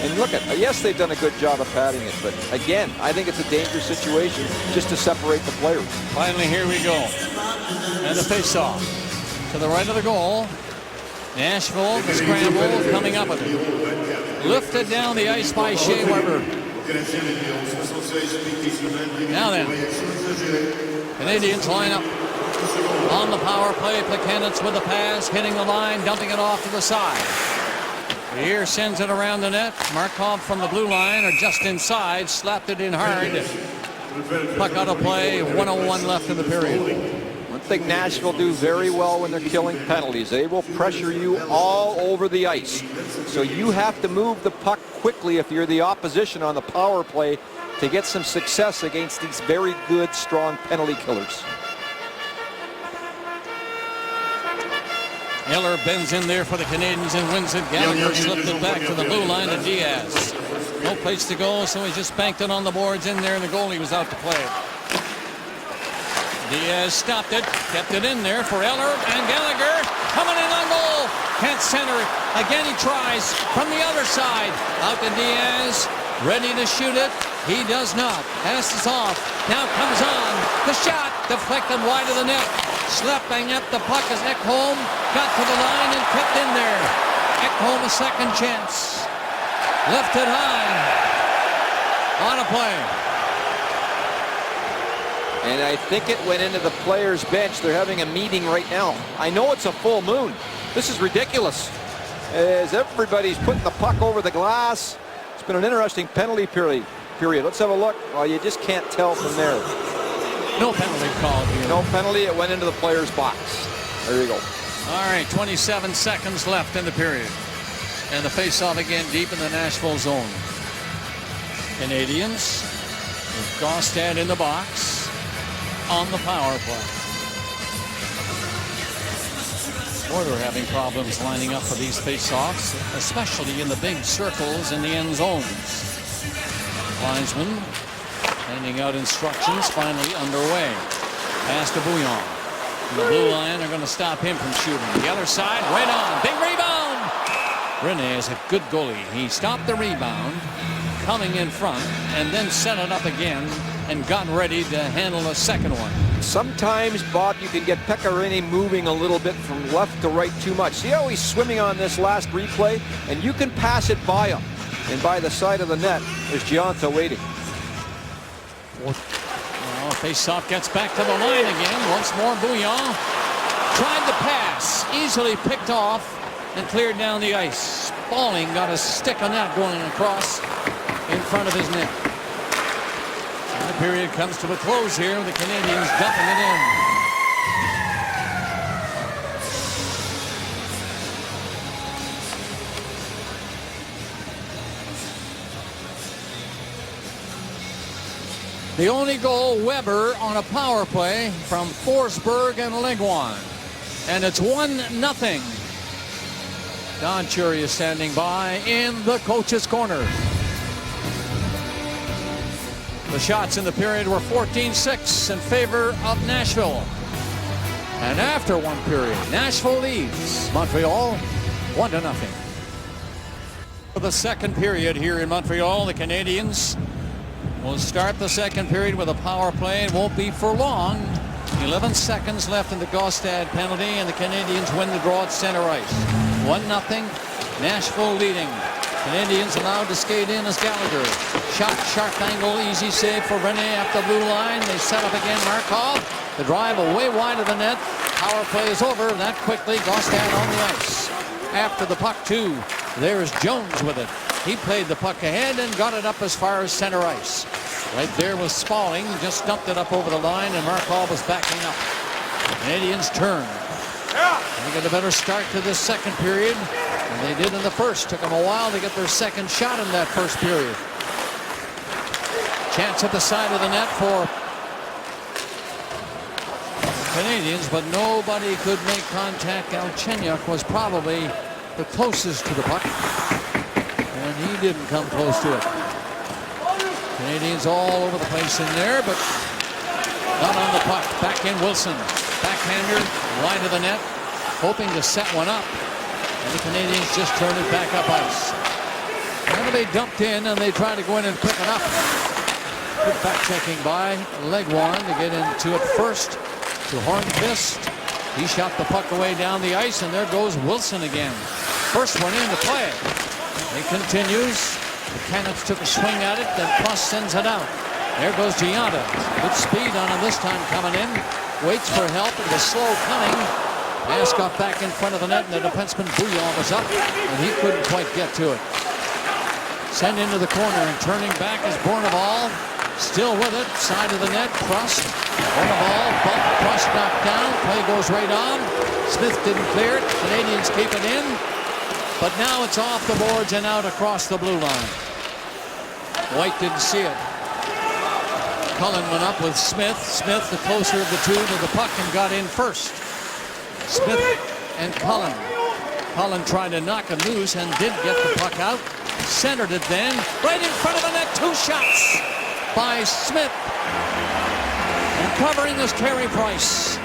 And look at, yes, they've done a good job of padding it, but again, I think it's a dangerous situation just to separate the players. Finally, here we go. And the face-off to the right of the goal. Nashville, the scramble, coming up with it. Lifted down the ice by Shea Weber. Now then, Canadians line up on the power play. Plekanec with the pass, hitting the line, dumping it off to the side. Here sends it around the net. Markov from the blue line, or just inside, slapped it in hard. Puck out of play. 1:01 left in the period. One thing Nashville do very well when they're killing penalties, they will pressure you all over the ice. So you have to move the puck quickly if you're the opposition on the power play to get some success against these very good, strong penalty killers. Eller bends in there for the Canadians and wins it. Gallagher slipped it back to the blue line to Diaz. No place to go, so he just banked it on the boards in there, and the goalie was out to play it. Diaz stopped it, kept it in there for Eller, and Gallagher coming in on goal. Can't center it. Again he tries from the other side. Out to Diaz, ready to shoot it. He does not. Passes off. Now comes on. The shot deflected wide of the net. Slapping at the puck as Ekholm got to the line and kept in there. Ekholm a second chance. Lifted high. On a play. And I think it went into the players' bench. They're having a meeting right now. I know it's a full moon. This is ridiculous. As everybody's putting the puck over the glass. It's been an interesting penalty period. Let's have a look. Well, you just can't tell from there. No penalty called here. No penalty. It went into the player's box. There you go. All right, 27 seconds left in the period. And the face-off again deep in the Nashville zone. Canadians with Gaustad in the box on the power play. Boy, they're having problems lining up for these face-offs, especially in the big circles in the end zones. Linesman handing out instructions, finally underway. Pass to Bouillon. The blue line are going to stop him from shooting. The other side, right on. Big rebound. Rene is a good goalie. He stopped the rebound, coming in front, and then set it up again and got ready to handle a second one. Sometimes, Bob, you can get Pekka Rinne moving a little bit from left to right too much. See how he's swimming on this last replay? And you can pass it by him. And by the side of the net, there's Gionta waiting. Well, face-off gets back to the line again. Once more, Bouillon tried to pass. Easily picked off and cleared down the ice. Spaulding got a stick on that going across in front of his net. And the period comes to a close here. The Canadians dumping it in. The only goal, Weber on a power play from Forsberg and Legwand. And it's 1-0. Don Cherry is standing by in the coach's corner. The shots in the period were 14-6 in favor of Nashville. And after one period, Nashville leads Montreal 1-0. For the second period here in Montreal, the Canadiens will start the second period with a power play. It won't be for long. 11 seconds left in the Gaustad penalty, and the Canadiens win the draw at center ice. 1-0, Nashville leading. Canadiens allowed to skate in as Gallagher. Shot, sharp angle, easy save for Rene up the blue line. They set up again Markov. The drive away wide of the net. Power play is over that quickly. Gaustad on the ice. After the puck too, there's Jones with it. He played the puck ahead and got it up as far as center ice. Right there was Spaulding, just dumped it up over the line, and Markov was backing up. Canadiens turn. They get a better start to this second period than they did in the first. Took them a while to get their second shot in that first period. Chance at the side of the net for Canadiens, but nobody could make contact. Galchenyuk was probably the closest to the puck, and he didn't come close to it. Canadiens all over the place in there, but not on the puck. Back in Wilson. Backhander, wide of the net, hoping to set one up. And the Canadiens just turned it back up ice. And they dumped in, and they tried to go in and pick it up. Good back checking by Legwand to get into it first to Hornqvist. He shot the puck away down the ice, and there goes Wilson again. First one in to play. It continues. The Canucks took a swing at it, then Plus sends it out. There goes Gianna. Good speed on him this time coming in. Waits for help, and the slow coming. Pass got back in front of the net, and the defenseman Bouillon was up, and he couldn't quite get to it. Sent into the corner, and turning back is Bourneval. Still with it, side of the net, Crust. Bourneval, bump, Crust knocked down. Play goes right on. Smith didn't clear it. Canadiens keep it in. But now it's off the boards and out across the blue line. White didn't see it. Cullen went up with Smith. Smith, the closer of the two to the puck, and got in first. Smith and Cullen. Cullen tried to knock it loose and did get the puck out. Centered it then. Right in front of the net. Two shots by Smith. And covering is Carey Price.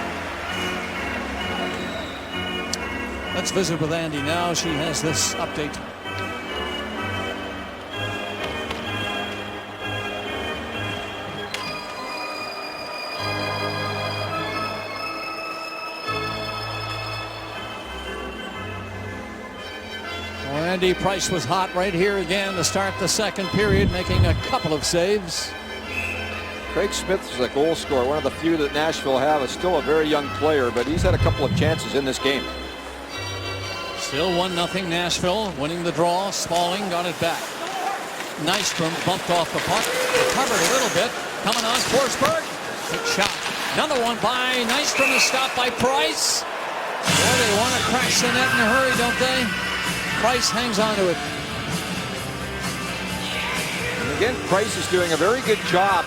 Let's visit with Andy now. She has this update. Well, Andy, Price was hot right here again to start the second period, making a couple of saves. Craig Smith is a goal scorer, one of the few that Nashville have. Is still a very young player, but he's had a couple of chances in this game. Still 1-0 Nashville, winning the draw. Spaulding got it back. Nystrom bumped off the puck, recovered a little bit. Coming on, Forsberg. Big shot. Another one by Nystrom is stopped by Price. Boy, they want to crash the net in a hurry, don't they? Price hangs on to it. And again, Price is doing a very good job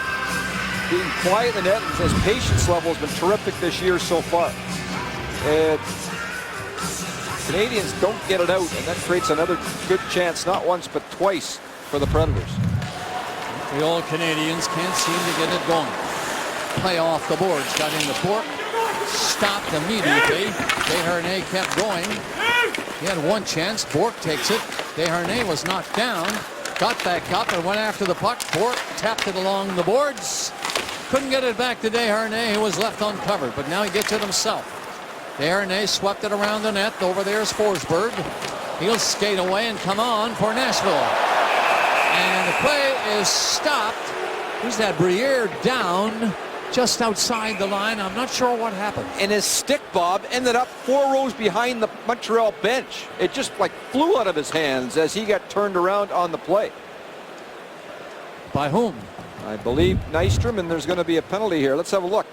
being quiet in the net. His patience level has been terrific this year so far. Canadiens don't get it out, and that creates another good chance, not once but twice, for the Predators. The old Canadiens can't seem to get it going. Play off the boards, got into Bourque, stopped immediately. Desharnais kept going. He had one chance. Bourque takes it. Desharnais was knocked down, got back up and went after the puck. Bourque tapped it along the boards. Couldn't get it back to Desharnais, who was left uncovered, but now he gets it himself. Desharnais swept it around the net. Over there's Forsberg. He'll skate away and come on for Nashville. And the play is stopped. Who's that? Briere down just outside the line. I'm not sure what happened. And his stick, Bob, ended up 4 rows behind the Montreal bench. It just like flew out of his hands as he got turned around on the play. By whom? I believe Nystrom, and there's going to be a penalty here. Let's have a look.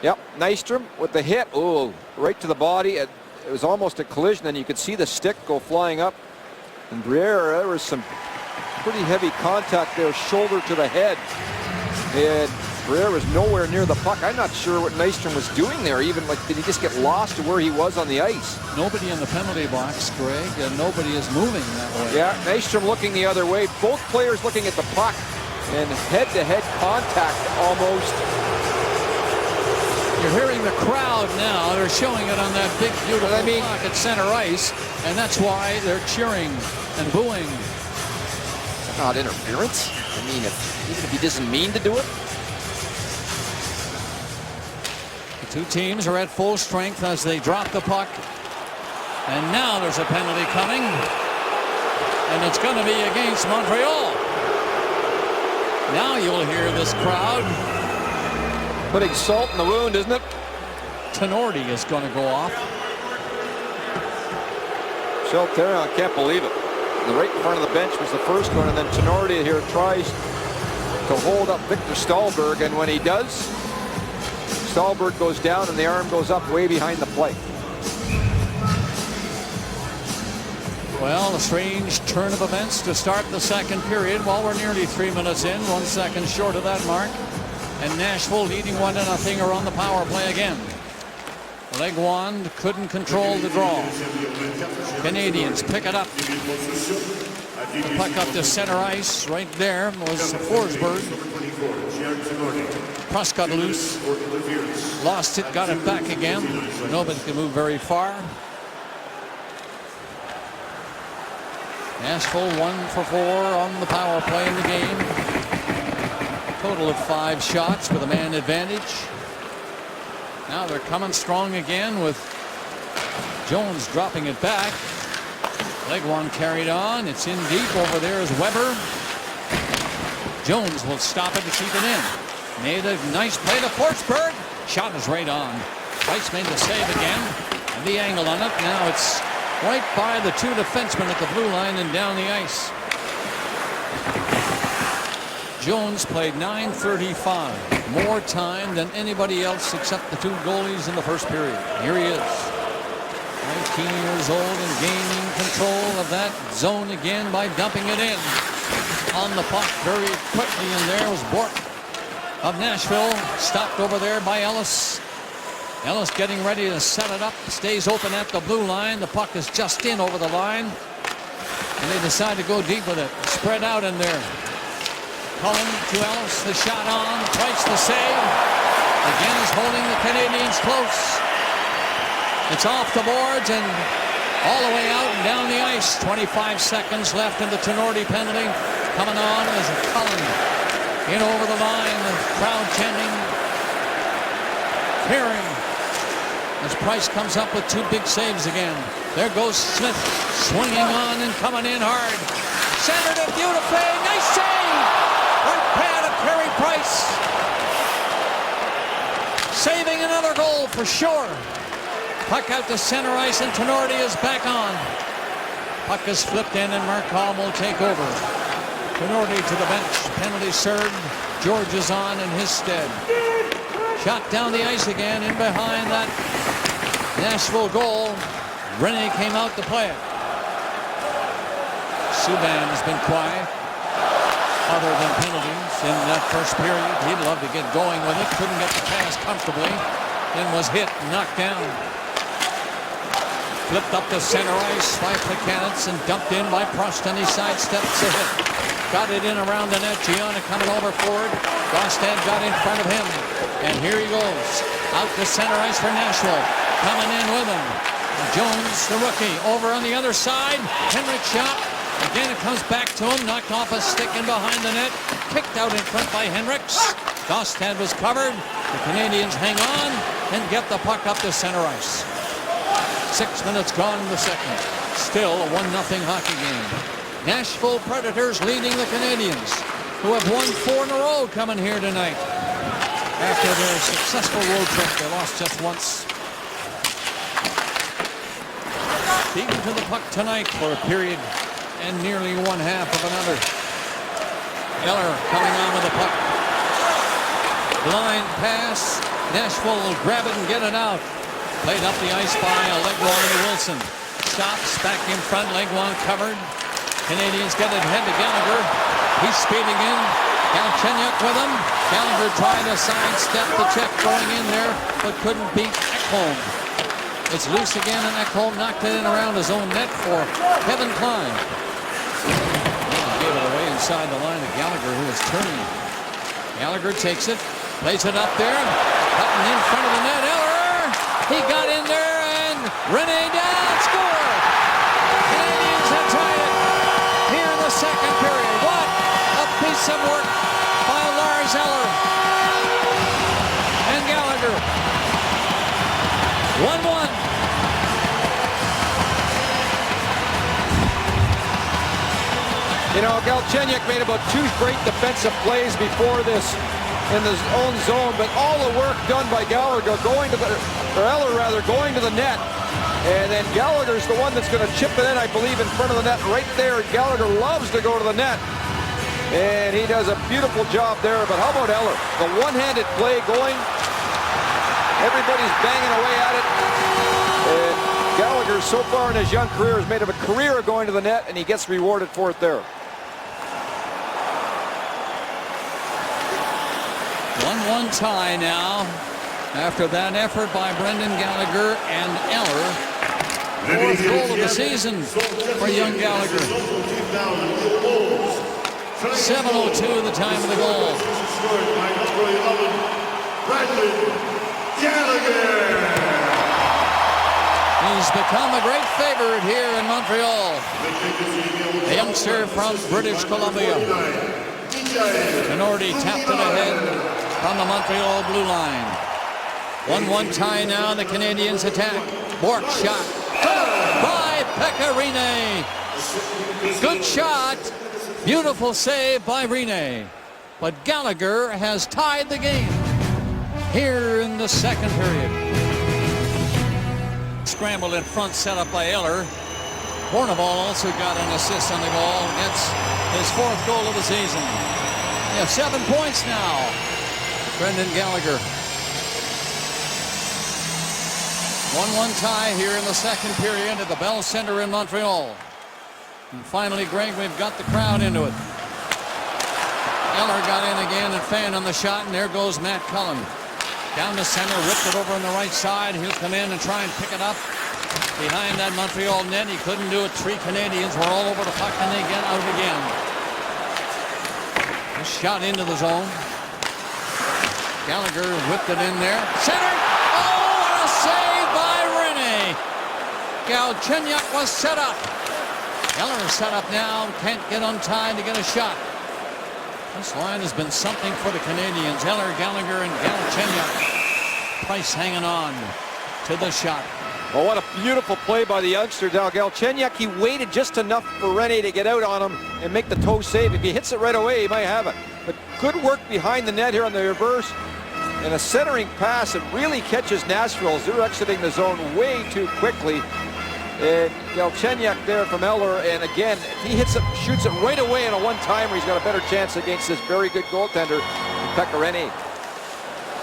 Yep, Nystrom with the hit. Oh, right to the body. It was almost a collision, and you could see the stick go flying up. And Briere, there was some pretty heavy contact there, shoulder to the head. And Briere was nowhere near the puck. I'm not sure what Nystrom was doing there. Even like, did he just get lost to where he was on the ice? Nobody in the penalty box, Greg, and nobody is moving that way. Yeah, Nystrom looking the other way. Both players looking at the puck, and head-to-head contact almost. You're hearing the crowd now. They're showing it on that big, beautiful puck at center ice, and that's why they're cheering and booing. Not interference. I mean, even if he doesn't mean to do it. The two teams are at full strength as they drop the puck. And now there's a penalty coming. And it's going to be against Montreal. Now you'll hear this crowd. Putting salt in the wound, isn't it? Tenorti is going to go off. Chalterra, I can't believe it. Right in front of the bench was the first one, and then Tenorti here tries to hold up Victor Stahlberg, and when he does, Stahlberg goes down and the arm goes up way behind the plate. Well, a strange turn of events to start the second period. Well, we're nearly 3 minutes in, 1 second short of that mark. And Nashville leading 1-0 are on the power play again. Legwand couldn't control the draw. Canadians pick it up. The puck up to center ice. Right there was Forsberg. Prus got loose. Lost it, got it back again. Nobody can move very far. Nashville 1 for 4 on the power play in the game. Total of 5 shots with a man advantage. Now they're coming strong again with Jones dropping it back. Legwand carried on. It's in deep. Over there is Weber. Jones will stop it to keep it in. Made a nice play to Forsberg. Shot is right on. Price made the save again. And the angle on it. Now it's right by the two defensemen at the blue line and down the ice. Jones played .935, more time than anybody else except the two goalies in the first period. Here he is, 19 years old and gaining control of that zone again by dumping it in. On the puck very quickly, and there was Bourque of Nashville, stopped over there by Ellis. Ellis getting ready to set it up, stays open at the blue line. The puck is just in over the line, and they decide to go deep with it. Spread out in there. Cullen to Ellis, the shot on, Price the save. Again is holding the Canadians close. It's off the boards and all the way out and down the ice. 25 seconds left in the Tenorti penalty. Coming on is Cullen in over the line. The crowd chanting, cheering as Price comes up with 2 big saves again. There goes Smith, swinging on and coming in hard. Centered it beautifully. Nice save! Right pad of Carey Price. Saving another goal for sure. Puck out to center ice and Tenorti is back on. Puck is flipped in and Markov will take over. Tenorti to the bench. Penalty served. George is on in his stead. Shot down the ice again in behind that Nashville goal. Rene came out to play it. Subban has been quiet. Other than penalties in that first period. He'd love to get going with it. Couldn't get the pass comfortably. Then was hit and knocked down. Flipped up to center ice by Plekanec and dumped in by Prost, and he sidesteps the hit. Got it in around the net. Gianna coming over forward. Gostad got in front of him. And here he goes. Out to center ice for Nashville. Coming in with him. Jones, the rookie, over on the other side. Henrik shot. Again, it comes back to him, knocked off a stick in behind the net, kicked out in front by Hendricks. Gostad was covered. The Canadians hang on and get the puck up to center ice. 6 minutes gone in the second. Still a 1-0 hockey game. Nashville Predators leading the Canadians, who have won 4 in a row coming here tonight. After their successful road trip, they lost just once. Beaten to the puck tonight for a period and nearly 1/2 of another. Eller coming on with the puck. Blind pass. Nashville will grab it and get it out. Played up the ice by Legwand and Wilson. Stops back in front. Legwand covered. Canadians get it ahead to Gallagher. He's speeding in. Galchenyuk with him. Gallagher trying to sidestep the check going in there, but couldn't beat Ekholm. It's loose again, and Ekholm knocked it in around his own net for Kevin Klein. Gave it away inside the line to Gallagher, who was turning. Gallagher takes it, plays it up there, cutting in front of the net. Eller! He got in there, and Rene down, score! Canadians have tied it here in the second period. What a piece of work by Lars Eller and Gallagher. 1-1. You know, Galchenyuk made about 2 great defensive plays before this in his own zone, but all the work done by Gallagher going to the, or Eller rather, going to the net. And then Gallagher's the one that's going to chip it in, I believe, in front of the net right there. Gallagher loves to go to the net. And he does a beautiful job there. But how about Eller? The one-handed play going. Everybody's banging away at it. And Gallagher, so far in his young career, has made a career of going to the net, and he gets rewarded for it there. 1-1 tie now after that effort by Brendan Gallagher and Eller. 4th goal of the season for young Gallagher. 7:02 the time of the goal. He's become a great favorite here in Montreal. A youngster from British Columbia. Minority tapped it ahead from the Montreal blue line. 1-1 tie now. The Canadians attack. Bork shot by Pekka Rinne. Good shot. Beautiful save by Rinne. But Gallagher has tied the game here in the second period. Scramble in front set up by Eller. Bourneval also got an assist on the goal. It's his 4th goal of the season. He has 7 points now. Brendan Gallagher. 1-1 tie here in the second period at the Bell Center in Montreal. And finally, Greg, we've got the crowd into it. Eller got in again and fanned on the shot, and there goes Matt Cullen. Down the center, ripped it over on the right side. He'll come in and try and pick it up behind that Montreal net. He couldn't do it. 3 Canadians were all over the puck, and they get out again. A shot into the zone. Gallagher whipped it in there. Center! Oh, what a save by Rinne! Galchenyuk was set up. Eller is set up now. Can't get untied to get a shot. This line has been something for the Canadians. Eller, Gallagher, and Galchenyuk. Price hanging on to the shot. Well, what a beautiful play by the youngster, Galchenyuk. He waited just enough for Rinne to get out on him and make the toe save. If he hits it right away, he might have it. But good work behind the net here on the reverse. And a centering pass that really catches Nashville as they're exiting the zone way too quickly. And Galchenyuk there from Eller, and again, if he hits it, shoots it right away in a one-timer, he's got a better chance against this very good goaltender, Pekka Rinne.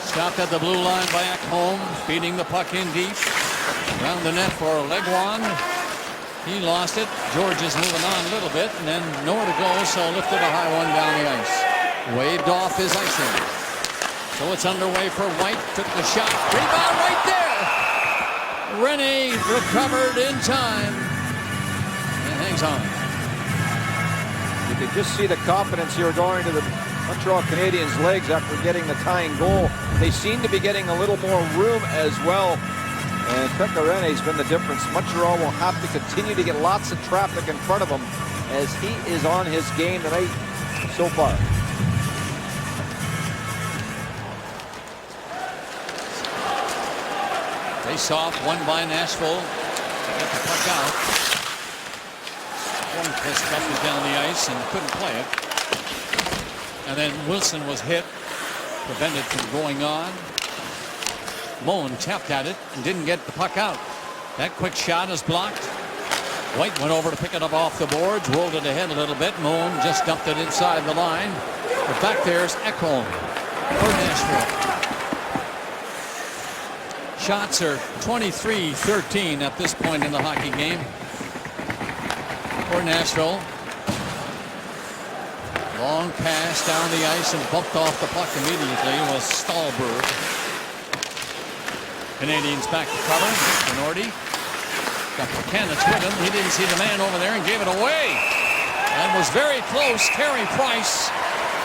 Stopped at the blue line by Ekholm, feeding the puck in deep. Around the net for Legwand. He lost it. George is moving on a little bit, and then nowhere to go, so lifted a high one down the ice. Waved off his icing. So it's underway for White, took the shot. Rebound right there! Rinne recovered in time and hangs on. You can just see the confidence here going to the Montreal Canadiens' legs after getting the tying goal. They seem to be getting a little more room as well. And Pekka Rinne's been the difference. Montreal will have to continue to get lots of traffic in front of him as he is on his game tonight so far. Face off, won by Nashville. Get the puck out. Hornquist up it down the ice and couldn't play it. And then Wilson was hit, prevented from going on. Moen tapped at it and didn't get the puck out. That quick shot is blocked. White went over to pick it up off the boards, rolled it ahead a little bit. Moen just dumped it inside the line. But back there's Ekholm for Nashville. Shots are 23-13 at this point in the hockey game for Nashville. Long pass down the ice and bumped off the puck immediately was Stallberg. Canadians back to cover. Minority got Buchanan's with him. He didn't see the man over there and gave it away. And was very close. Carey Price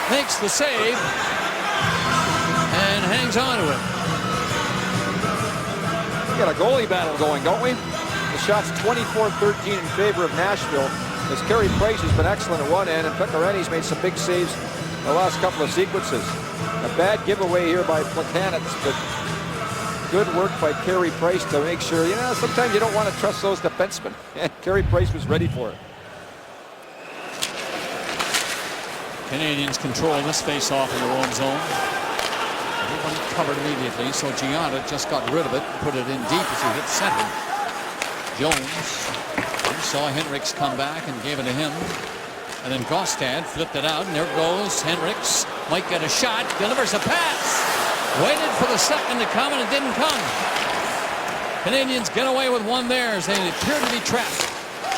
makes the save and hangs on to it. We got a goalie battle going, don't we? The shot's 24-13 in favor of Nashville, as Carey Price has been excellent at one end, and Pekka made some big saves in the last couple of sequences. A bad giveaway here by Buchanan, but good work by Carey Price to make sure, sometimes you don't want to trust those defensemen. And Carey Price was ready for it. Canadians control this face-off in their own zone. Everybody covered immediately, so Gianna just got rid of it, put it in deep as he hit center. Jones saw Henriks come back and gave it to him. And then Gaustad flipped it out, and there goes Henriks. Might get a shot, delivers a pass. Waited for the second to come, and it didn't come. Canadians get away with one there as they appear to be trapped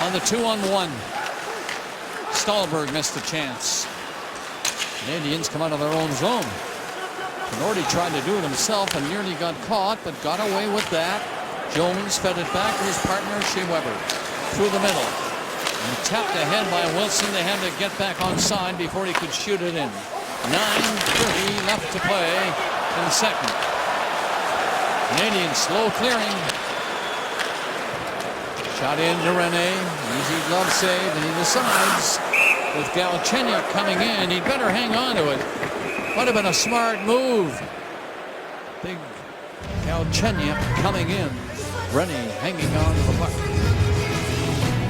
on the 2-on-1. Stallberg missed the chance. Canadians come out of their own zone. Minority tried to do it himself and nearly got caught, but got away with that. Jones fed it back to his partner, Shea Weber, through the middle. And tapped ahead by Wilson. They had to get back on side before he could shoot it in. 9:30 left to play in the second. Canadians slow clearing. Shot in to Rene. Easy glove save, and he decides with Galchenyuk coming in, he'd better hang on to it. Would have been a smart move. Big Galchenyuk coming in. Rene hanging on to the puck.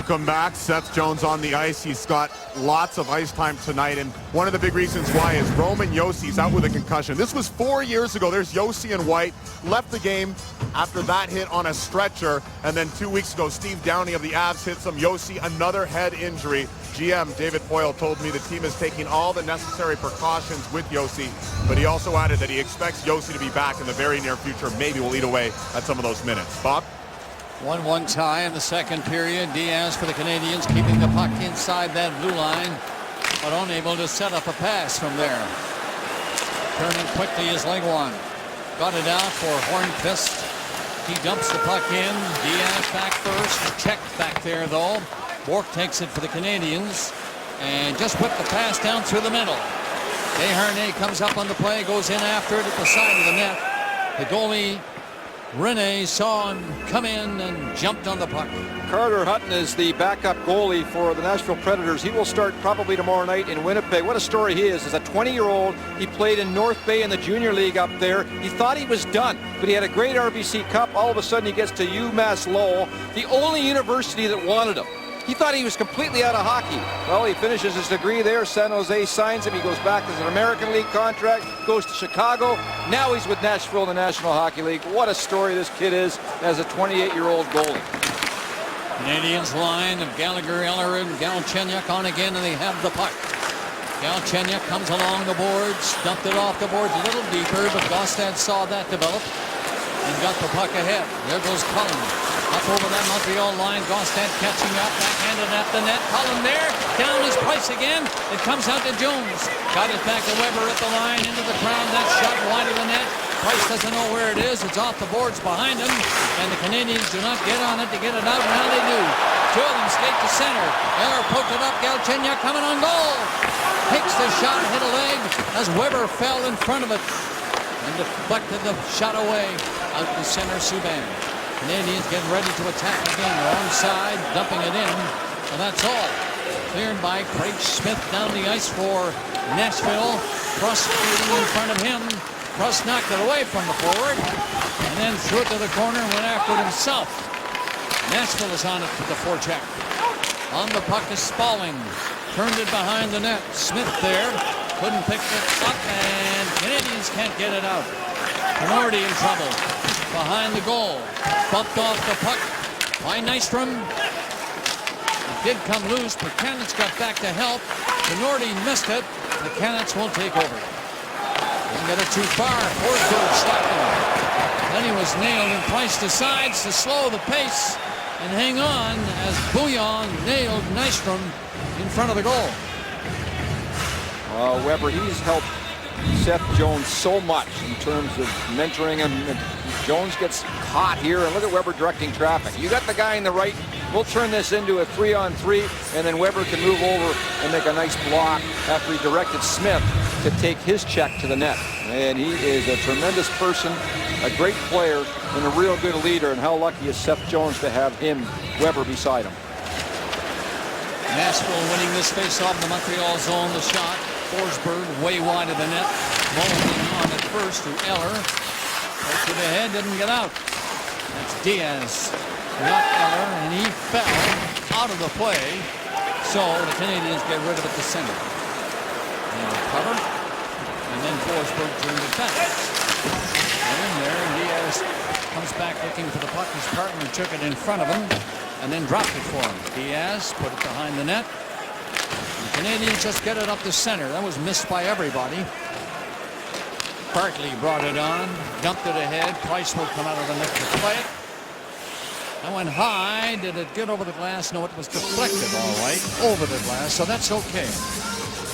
Come back, Seth Jones on the ice. He's got lots of ice time tonight, and one of the big reasons why is Roman Josi's out with a concussion. This was 4 years ago. There's Josi and White, left the game after that hit on a stretcher, and then 2 weeks ago, Steve Downey of the Avs hits him. Josi, another head injury. GM David Poyle told me the team is taking all the necessary precautions with Josi, but he also added that he expects Josi to be back in the very near future. Maybe we'll eat away at some of those minutes. Bob? 1-1 tie in the second period. Diaz for the Canadians, keeping the puck inside that blue line, but unable to set up a pass from there. Turning quickly is Legwand. Got it out for Hornqvist. He dumps the puck in. Diaz back first. Checked back there though. Bourque takes it for the Canadians and just whipped the pass down through the middle. Desharnais comes up on the play, goes in after it at the side of the net. The goalie Rene saw him come in and jumped on the puck. Carter Hutton is the backup goalie for the Nashville Predators. He will start probably tomorrow night in Winnipeg. What a story he is. As a 20-year-old, he played in North Bay in the junior league up there. He thought he was done, but he had a great RBC Cup. All of a sudden, he gets to UMass Lowell, the only university that wanted him. He thought he was completely out of hockey. Well, he finishes his degree there. San Jose signs him. He goes back as an American League contract, goes to Chicago. Now he's with Nashville in the National Hockey League. What a story this kid is as a 28-year-old goalie. Canadians line of Gallagher, Eller, and Galchenyuk on again, and they have the puck. Galchenyuk comes along the boards, dumped it off the boards a little deeper, but Gaustad saw that develop and got the puck ahead. There goes Cullen. Up over that Montreal line, Gaustad catching up, backhanded at the net. Cullen there, down is Price again. It comes out to Jones. Got it back to Weber at the line, into the crowd. That shot wide of the net. Price doesn't know where it is. It's off the boards behind him, and the Canadians do not get on it to get it out. Now they do. Two of them skate to center. Eller poked it up. Galchenyuk coming on goal. Takes the shot, hit a leg as Weber fell in front of it and deflected the shot away out to center Subban. Canadians getting ready to attack again. Wrong side, dumping it in. And that's all. Cleared by Craig Smith down the ice for Nashville. Pruss skating in front of him. Pruss knocked it away from the forward. And then threw it to the corner and went after it himself. Nashville is on it with the forecheck. On the puck is Spalling. Turned it behind the net. Smith there. Couldn't pick it up, and Canadians can't get it out. Minority in trouble. Behind the goal. Bumped off the puck by Nystrom. It did come loose. Buchanan's got back to help. Minority missed it. The Canucks won't take over. Didn't get it too far. Forsberg stopped him. Then he was nailed, and Price decides to slow the pace and hang on as Bouillon nailed Nystrom in front of the goal. Weber, he's helped Seth Jones so much in terms of mentoring him. Jones gets caught here, and look at Weber directing traffic. You got the guy in the right, we'll turn this into a 3-on-3, and then Weber can move over and make a nice block after he directed Smith to take his check to the net. And he is a tremendous person, a great player, and a real good leader, and how lucky is Seth Jones to have him, Weber, beside him. Nashville winning this face-off in the Montreal zone. The shot, Forsberg way wide of the net. Mulligan on it first to Eller. Right to the head, didn't get out. That's Diaz, not Eller, and he fell out of the play. So the Canadians get rid of it to center. And recover, and then Forsberg turned it back. And in there, Diaz comes back looking for the puck. His partner took it in front of him and then dropped it for him. Diaz put it behind the net. The Canadians just get it up the center. That was missed by everybody. Bartley brought it on, dumped it ahead. Price will come out of the net to play it. That went high. Did it get over the glass? No, it was deflected all right over the glass, so that's okay.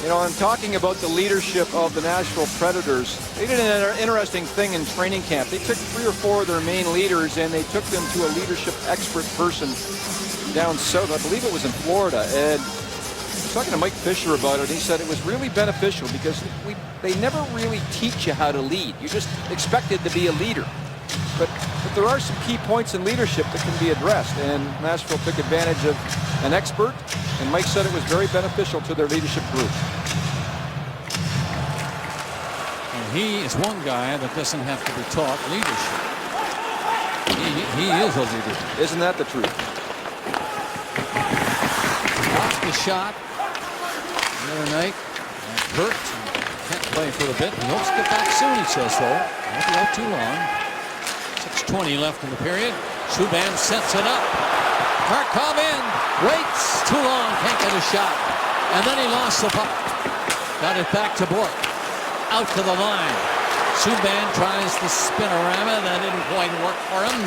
You know, I'm talking about the leadership of the Nashville Predators. They did an interesting thing in training camp. They took 3 or 4 of their main leaders and they took them to a leadership expert person down south. I believe it was in Florida. And I was talking to Mike Fisher about it. He said it was really beneficial because they never really teach you how to lead. You're just expected to be a leader. But there are some key points in leadership that can be addressed, and Nashville took advantage of an expert, and Mike said it was very beneficial to their leadership group. And he is one guy that doesn't have to be taught leadership. He is a leader. Isn't that the truth? Lost the shot the other night. That hurt. Can't play for a bit. He hopes to get back soon, he says so. Won't be out too long. 6:20 left in the period. Subban sets it up. Markov in. Waits too long. Can't get a shot. And then he lost the puck. Got it back to Bourque. Out to the line. Subban tries the spinorama. That didn't quite work for him.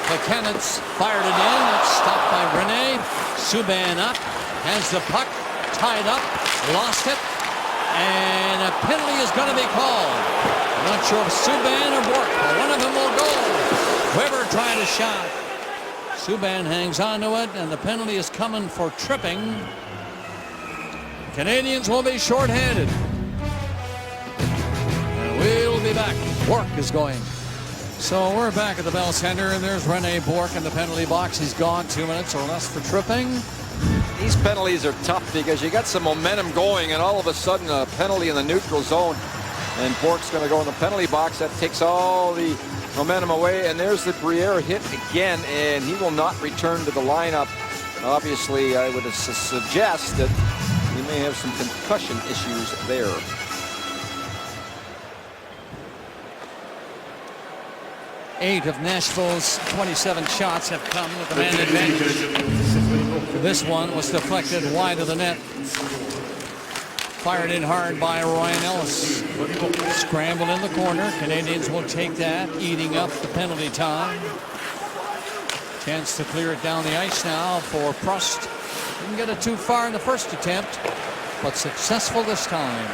McKennett fired it in. It's stopped by Rene. Subban up. Has the puck. Tied up. Lost it. And a penalty is going to be called. I'm not sure if Subban or Bourque, but one of them will go. Weber tried a shot. Subban hangs on to it, and the penalty is coming for tripping. Canadians will be shorthanded. And we'll be back. Bourque is going. So we're back at the Bell Center, and there's Rene Bourque in the penalty box. He's gone 2 minutes or less for tripping. These penalties are tough because you got some momentum going, and all of a sudden a penalty in the neutral zone. And Bourque's going to go in the penalty box. That takes all the momentum away. And there's the Briere hit again, and he will not return to the lineup. Obviously, I would suggest that he may have some concussion issues there. Eight of Nashville's 27 shots have come with the man advantage. This one was deflected wide of the net. Fired in hard by Ryan Ellis. Scrambled in the corner. Canadians will take that, eating up the penalty time. Chance to clear it down the ice now for Prost. Didn't get it too far in the first attempt, but successful this time.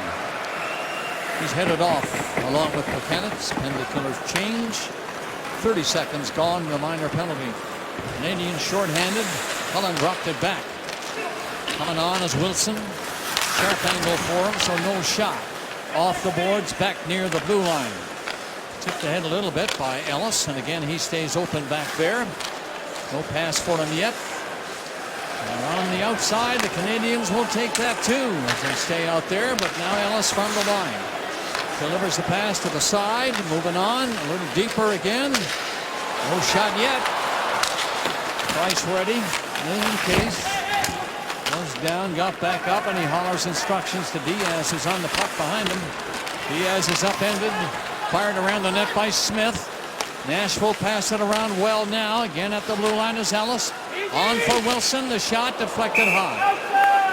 He's headed off along with McKennett. Penalty killers change. 30 seconds gone, the minor penalty. Canadians shorthanded. Cullen dropped it back. Coming on is Wilson. Sharp angle for him, so no shot. Off the boards, back near the blue line. Tipped ahead a little bit by Ellis, and again he stays open back there. No pass for him yet. And on the outside, the Canadians will take that too as they stay out there, but now Ellis from the line. Delivers the pass to the side, moving on, a little deeper again. No shot yet. Price ready, in case. Was down, got back up, and he hollers instructions to Diaz, who's on the puck behind him. Diaz is upended, fired around the net by Smith. Nashville pass it around well now. Again at the blue line is Ellis. On for Wilson, the shot deflected high.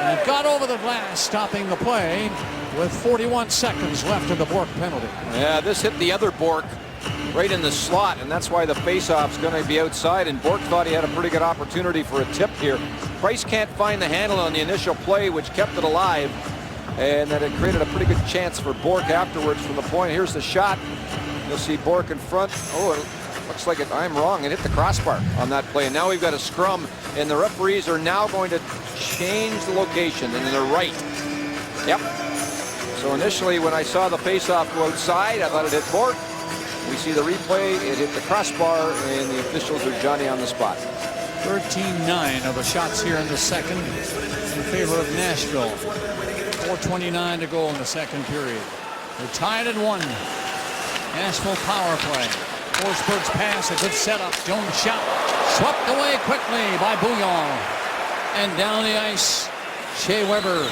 And it got over the glass, stopping the play with 41 seconds left of the Bourque penalty. Yeah, this hit the other Bourque right in the slot, and that's why the faceoff's going to be outside, and Bourque thought he had a pretty good opportunity for a tip here. Price can't find the handle on the initial play, which kept it alive, and that it created a pretty good chance for Bourque afterwards from the point. Here's the shot. You'll see Bourque in front. Oh, it looks like I'm wrong. It hit the crossbar on that play. And now we've got a scrum, and the referees are now going to change the location, and they're right. Yep. So initially, when I saw the face-off go outside, I thought it hit Bourque. We see the replay. It hit the crossbar, and the officials are Johnny on the spot. 13-9 of the shots here in the second in favor of Nashville. 4:29 to go in the second period. They're tied at 1. Nashville power play. Forsberg's pass, a good setup. Jones shot, swept away quickly by Bouillon. And down the ice, Shea Weber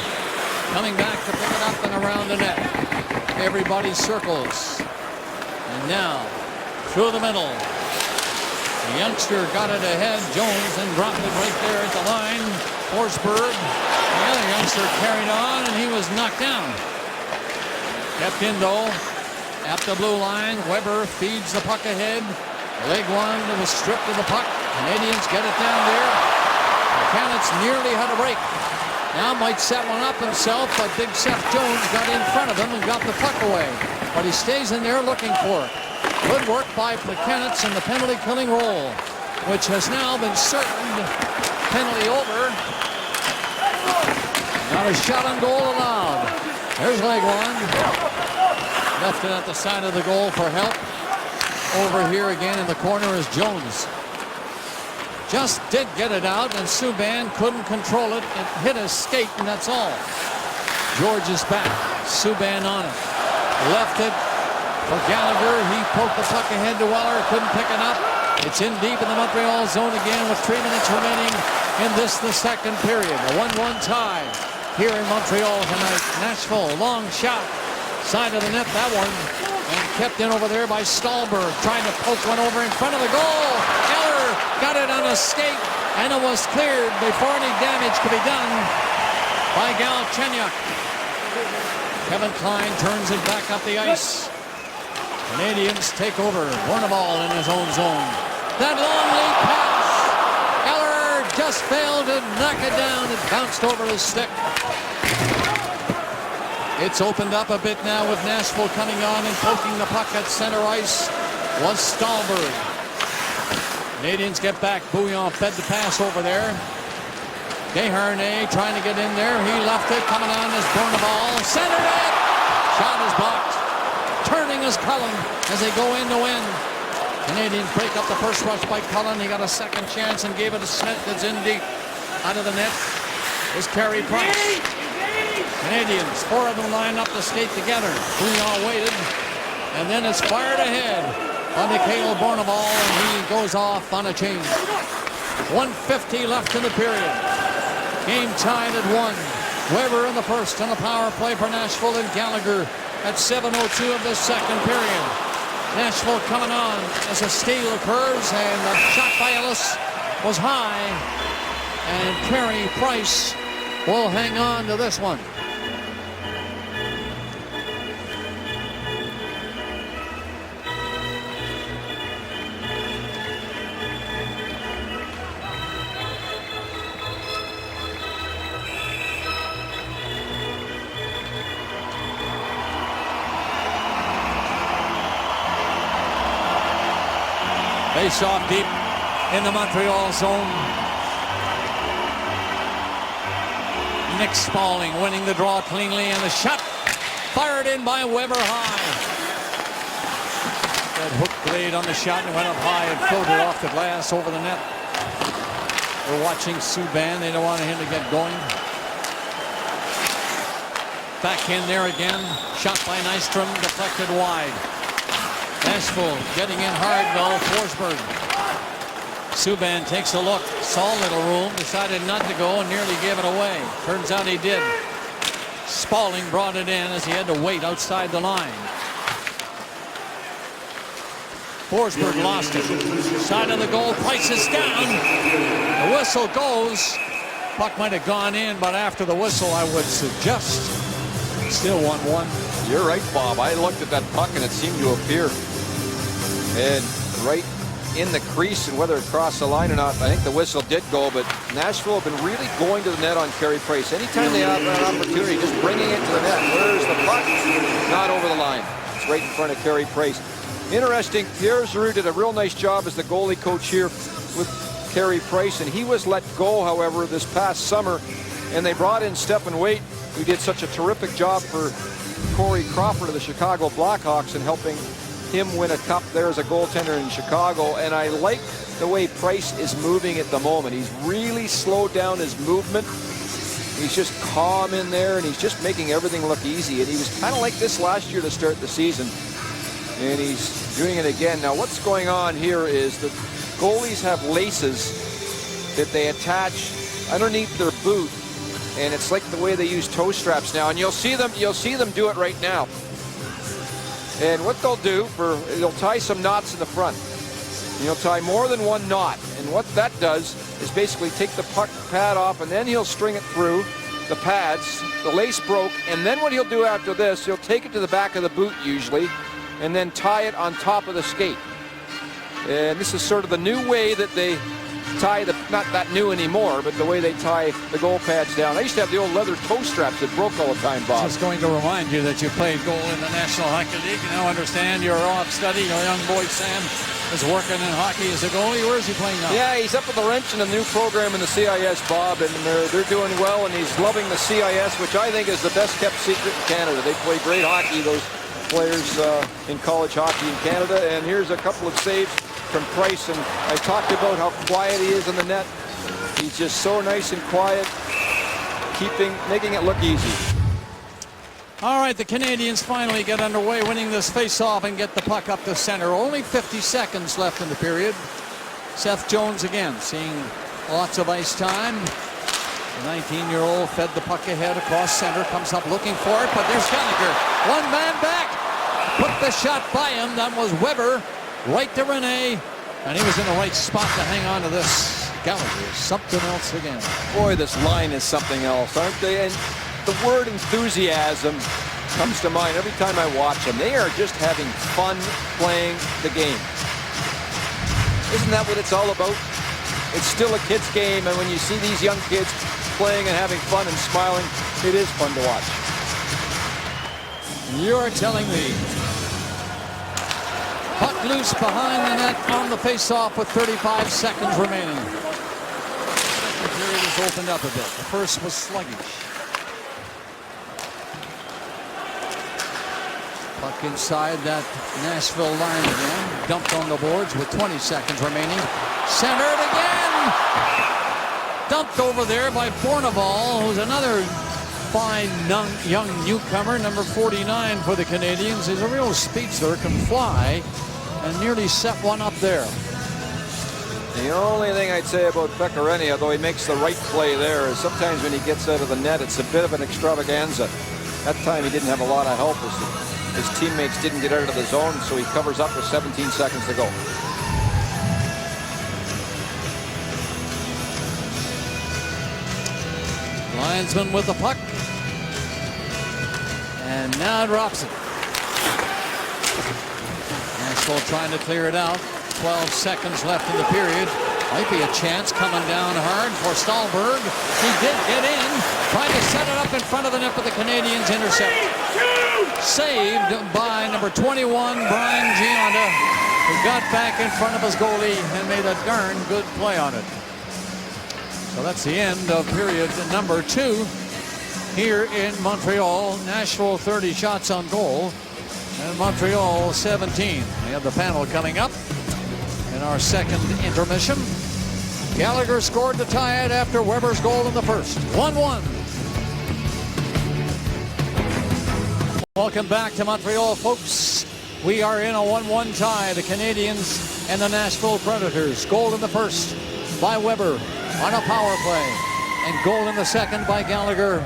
coming back to pick it up and around the net. Everybody circles. And now, through the middle. The youngster got it ahead. Jones and dropped it right there at the line. Forsberg, the other youngster carried on, and he was knocked down. Kept in though. At the blue line, Weber feeds the puck ahead. Leg one was stripped of the puck. Canadians get it down there. Buchanan's nearly had a break. Now might set one up himself, but Big Seth Jones got in front of him and got the puck away. But he stays in there looking for it. Good work by Buchanan in the penalty-killing role, which has now been certain. Penalty over. Not a shot on goal allowed. There's leg one. Left it at the side of the goal for help. Over here again in the corner is Jones. Just did get it out, and Subban couldn't control it. It hit his skate, and that's all. George is back. Subban on it. Left it for Gallagher. He poked the puck ahead to Weller. Couldn't pick it up. It's in deep in the Montreal zone again with 3 minutes remaining in this, the second period. A 1-1 tie here in Montreal tonight. Nashville, long shot. Side of the net, that one. And kept in over there by Stallberg. Trying to poke one over in front of the goal. Eller got it on a skate, and it was cleared before any damage could be done by Galchenyuk. Kevin Klein turns it back up the ice. Canadians take over. Bournival in his own zone. That long lead pass. Eller just failed to knock it down. It bounced over his stick. It's opened up a bit now with Nashville coming on and poking the puck at center ice was Stallberg. Canadians get back. Bouillon fed the pass over there. Desharnais trying to get in there. He left it. Coming on is Bournival. Centered it. Shot is blocked. Turning is Cullen as they go in to win. Canadians break up the first rush by Cullen. He got a second chance and gave it to Smith. That's in deep. Out of the net is Carey Price. Canadians, 4 of them lined up to skate together. Bouillon waited, and then it's fired ahead by Mikhail Bournival, and he goes off on a change. 1:50 left in the period. Game tied at 1. Weber in the first on a power play for Nashville, and Gallagher at 7:02 of the second period. Nashville coming on as a steal occurs, and the shot by Ellis was high, and Carey Price will hang on to this one. Face off deep in the Montreal zone. Nick Spaulding winning the draw cleanly, and the shot fired in by Weber high. That hook blade on the shot and went up high and floated off the glass over the net. They're watching Subban. They don't want him to get going. Back in there again. Shot by Nystrom, deflected wide. Nashville getting in hard though. Forsberg. Subban takes a look, saw a little room, decided not to go, and nearly gave it away. Turns out he did. Spaulding brought it in as he had to wait outside the line. Forsberg lost it. Side of the goal, Price is down. The whistle goes. Puck might have gone in, but after the whistle, I would suggest still 1-1. You're right, Bob. I looked at that puck and it seemed to appear. And right in the crease, and whether it crossed the line or not, I think the whistle did go, but Nashville have been really going to the net on Carey Price. Anytime they have an opportunity, just bringing it to the net. Where's the puck? Not over the line. It's right in front of Carey Price. Interesting, Pierre Giroux did a real nice job as the goalie coach here with Carey Price, and he was let go, however, this past summer, and they brought in Stephen Waite, who did such a terrific job for Corey Crawford of the Chicago Blackhawks and helping him win a cup there as a goaltender in Chicago. And I like the way Price is moving at the moment. He's really slowed down his movement. He's just calm in there, and he's just making everything look easy. And he was kind of like this last year to start the season, and he's doing it again. Now what's going on here is that goalies have laces that they attach underneath their boot, and it's like the way they use toe straps now, and you'll see them do it right now. And what they'll do, they'll tie some knots in the front. He'll tie more than one knot, and what that does is basically take the puck pad off, and then he'll string it through the pads. The lace broke, and then what he'll do after this, he'll take it to the back of the boot usually, and then tie it on top of the skate. And this is sort of the new way that they tie not that new anymore, but the way they tie the goal pads down. I used to have the old leather toe straps that broke all the time, Bob. Just going to remind you that you played goal in the National Hockey League. You now understand you're off study. Your young boy Sam is working in hockey as a goalie. Where is he playing now? Yeah, he's up at the Wrench in a new program in the CIS, Bob, and they're doing well, and he's loving the CIS, which I think is the best kept secret in Canada. They play great hockey, those players in college hockey in Canada. And here's a couple of saves from Price, and I talked about how quiet he is in the net. He's just so nice and quiet, making it look easy. All right, the Canadians finally get underway, winning this face-off and get the puck up the center. Only 50 seconds left in the period. Seth Jones again seeing lots of ice time. The 19-year-old fed the puck ahead across center, comes up looking for it, but there's Gallagher. One man back. Put the shot by him. That was Weber. Right to Rene, and he was in the right spot to hang on to this. Gallagher, something else again. Boy, this line is something else, aren't they? And the word enthusiasm comes to mind every time I watch them. They are just having fun playing the game. Isn't that what it's all about? It's still a kid's game, and when you see these young kids playing and having fun and smiling, it is fun to watch. You're telling me. Puck loose behind the net on the face-off with 35 seconds remaining. The period has opened up a bit. The first was sluggish. Puck inside that Nashville line again. Dumped on the boards with 20 seconds remaining. Centered again. Dumped over there by Bourneval, who's another fine young newcomer, number 49 for the Canadians. He's a real speedster, can fly, and nearly set one up there. The only thing I'd say about Pecorini, although he makes the right play there, is sometimes when he gets out of the net, it's a bit of an extravaganza. That time he didn't have a lot of help as his teammates didn't get out of the zone, so he covers up with 17 seconds to go. Linesman with the puck. And now drops it. Nashville trying to clear it out. 12 seconds left in the period. Might be a chance coming down hard for Stahlberg. He did get in. Trying to set it up in front of the net, but the Canadians intercept. Saved by number 21, Brian Gionta, who got back in front of his goalie and made a darn good play on it. So that's the end of period number 2 here in Montreal. Nashville 30 shots on goal, and Montreal 17. We have the panel coming up in our second intermission. Gallagher scored to tie it after Weber's goal in the first. 1-1. Welcome back to Montreal, folks. We are in a 1-1 tie. The Canadians and the Nashville Predators. Goal in the first by Weber on a power play, and goal in the second by Gallagher.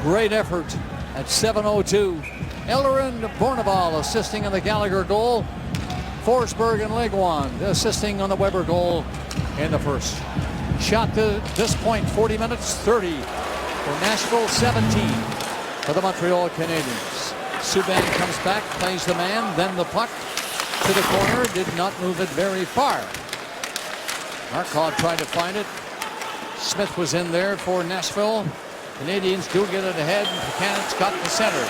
Great effort at 7:02. Ellerin Bourneval assisting on the Gallagher goal. Forsberg and Leguan assisting on the Weber goal in the first. Shot to this point, 40 minutes, 30 for Nashville, 17 for the Montreal Canadiens. Subban comes back, plays the man, then the puck to the corner, did not move it very far. Markov tried to find it. Smith was in there for Nashville. Canadians do get it ahead. Buchanan's got the center.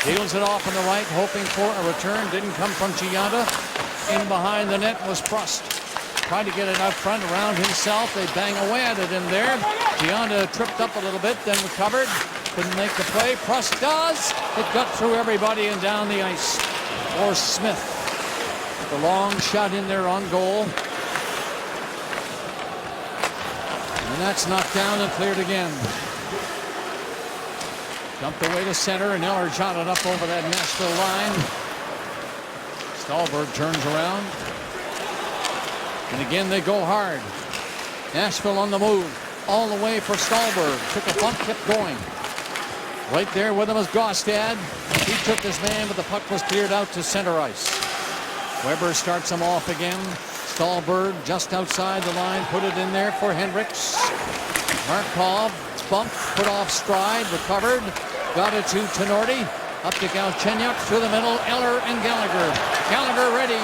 Deals it off on the right, hoping for a return. Didn't come from Gianda. In behind the net was Prost. Tried to get it out front around himself. They bang away at it in there. Gianda tripped up a little bit, then recovered. Couldn't make the play. Prost does. It got through everybody and down the ice for Smith. The long shot in there on goal. And that's knocked down and cleared again. Dumped away to center, and Eller shot it up over that Nashville line. Stahlberg turns around. And again, they go hard. Nashville on the move. All the way for Stahlberg. Took a bump, kept going. Right there with him was Gaustad. He took his man, but the puck was cleared out to center ice. Weber starts him off again. Stahlberg just outside the line. Put it in there for Hendricks. Markov bumped, put off stride, recovered. Got it to Tenorti. Up to Galchenyuk through the middle. Eller and Gallagher. Gallagher ready.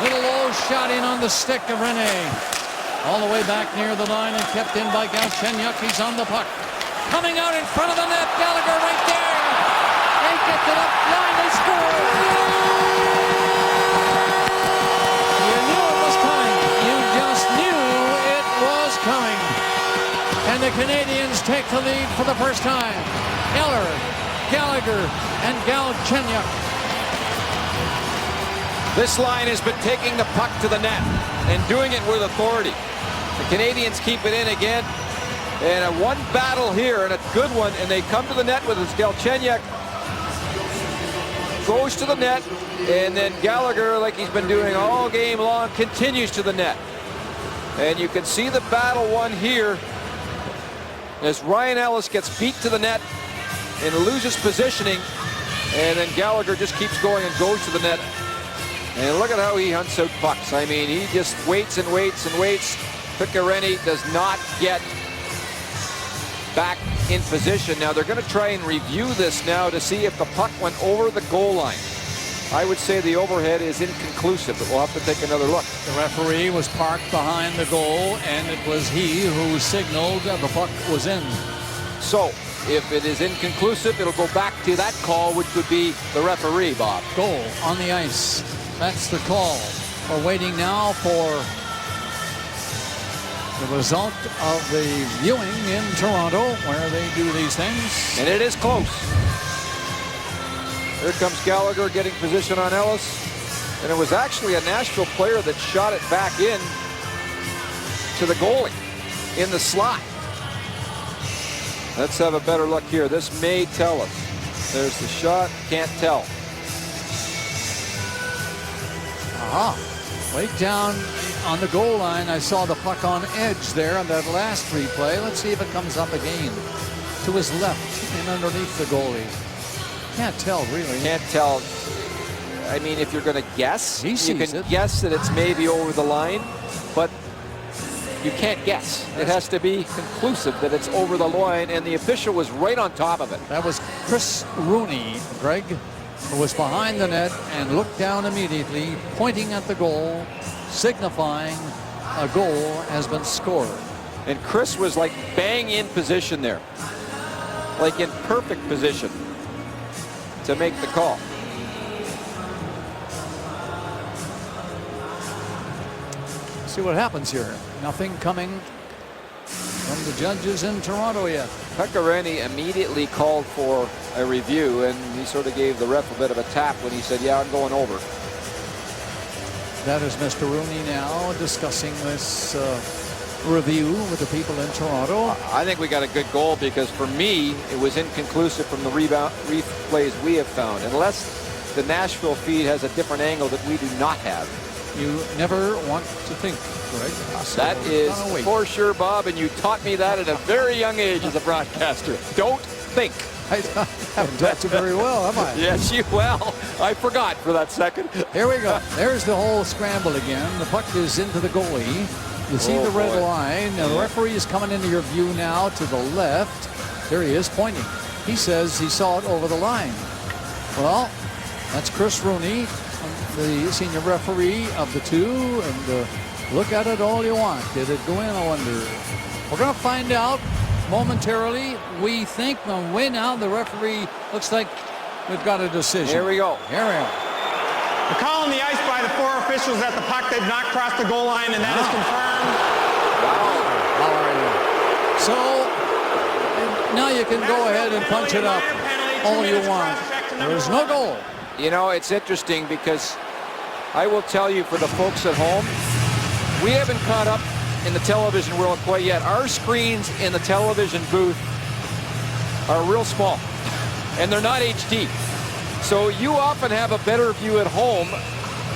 Little low shot in on the stick of Rene. All the way back near the line and kept in by Galchenyuk. He's on the puck. Coming out in front of the net. Gallagher right there. They get it up line. They score. You knew it was coming. You just knew it was coming. And the Canadians take the lead for the first time. Eller, Gallagher, and Galchenyuk. This line has been taking the puck to the net and doing it with authority. The Canadians keep it in again. And a one battle here, and a good one, and they come to the net with his Galchenyuk. Goes to the net, and then Gallagher, like he's been doing all game long, continues to the net. And you can see the battle won here as Ryan Ellis gets beat to the net and loses positioning, and then Gallagher just keeps going and goes to the net. And look at how he hunts out pucks. I mean, he just waits and waits and waits. Piccarinny does not get back in position. Now they're going to try and review this now to see if the puck went over the goal line. I would say the overhead is inconclusive, but we'll have to take another look. The referee was parked behind the goal, and it was he who signaled the puck was in. So if it is inconclusive, it'll go back to that call, which would be the referee, Bob. Goal on the ice. That's the call. We're waiting now for the result of the viewing in Toronto, where they do these things. And it is close. Here comes Gallagher getting position on Ellis. And it was actually a Nashville player that shot it back in to the goalie in the slot. Let's have a better look here. This may tell us. There's the shot. Can't tell. Right down on the goal line, I saw the puck on edge there on that last replay. Let's see if it comes up again. To his left and underneath the goalie. Can't tell, really. Can't tell. I mean, if you're going to guess, you can guess that it's maybe over the line, but you can't guess. It has to be conclusive that it's over the line, and the official was right on top of it. That was Chris Rooney, Greg, who was behind the net and looked down immediately, pointing at the goal, signifying a goal has been scored. And Chris was like bang in position there, like in perfect position to make the call. See what happens here. Nothing coming from the judges in Toronto yet. Pekka immediately called for a review, and he sort of gave the ref a bit of a tap when he said, yeah, I'm going over. That is Mr. Rooney now discussing this review with the people in Toronto. I think we got a good goal because for me, it was inconclusive from the replays we have found, unless the Nashville feed has a different angle that we do not have. You never want to think, Greg. So that is for sure, Bob, and you taught me that at a very young age as a broadcaster. Don't think. I haven't taught you very well, have I? Yes, well, I forgot for that second. Here we go. There's the whole scramble again. The puck is into the goalie. You see the red line. Now, the referee is coming into your view now to the left. There he is pointing. He says he saw it over the line. Well, that's Chris Rooney, the senior referee of the two, and Look at it all you want. Did it go in, I wonder? We're going to find out momentarily. We think on way now the referee looks like we've got a decision. Here we go. Here we are. The call on the ice by the 4 officials at the puck did not cross the goal line, and that is confirmed. How are you? So now you can go ahead and punch it up all you want. There's no goal. You know, it's interesting because I will tell you, for the folks at home, we haven't caught up in the television world quite yet. Our screens in the television booth are real small, and they're not HD. So you often have a better view at home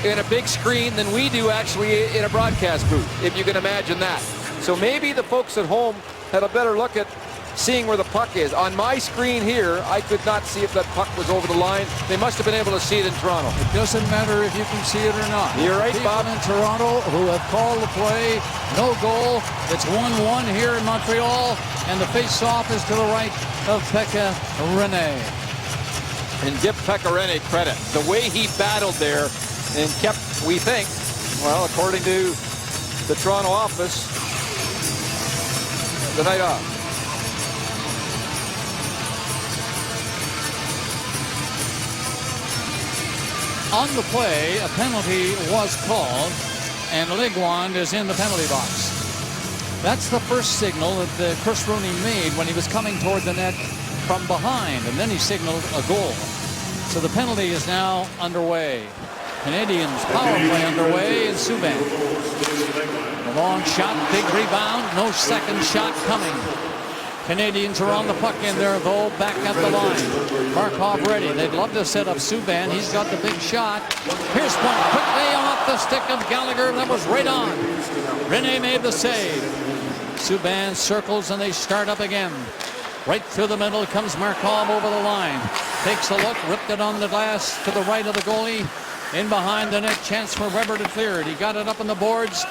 in a big screen than we do actually in a broadcast booth, if you can imagine that. So maybe the folks at home had a better look at seeing where the puck is. On my screen here, I could not see if that puck was over the line. They must have been able to see it in Toronto. It doesn't matter if you can see it or not. You're right, People Bob. in Toronto who have called the play, no goal. It's 1-1 here in Montreal, and the face-off is to the right of Pekka Rinne. And give Pekka Rinne credit. The way he battled there and kept, we think, well, according to the Toronto office, the night off. On the play, a penalty was called, and Legwand is in the penalty box. That's the first signal that Chris Rooney made when he was coming toward the net from behind, and then he signaled a goal. So the penalty is now underway. Canadians power play underway in Subban. A long shot, big rebound, no second shot coming. Canadians are on the puck in there, though, back at the line. Markov ready. They'd love to set up Subban. He's got the big shot. Here's one quickly off the stick of Gallagher. That was right on. Rinne made the save. Subban circles, and they start up again. Right through the middle comes Markov over the line. Takes a look, ripped it on the glass to the right of the goalie. In behind the net, chance for Weber to clear it. He got it up on the boards.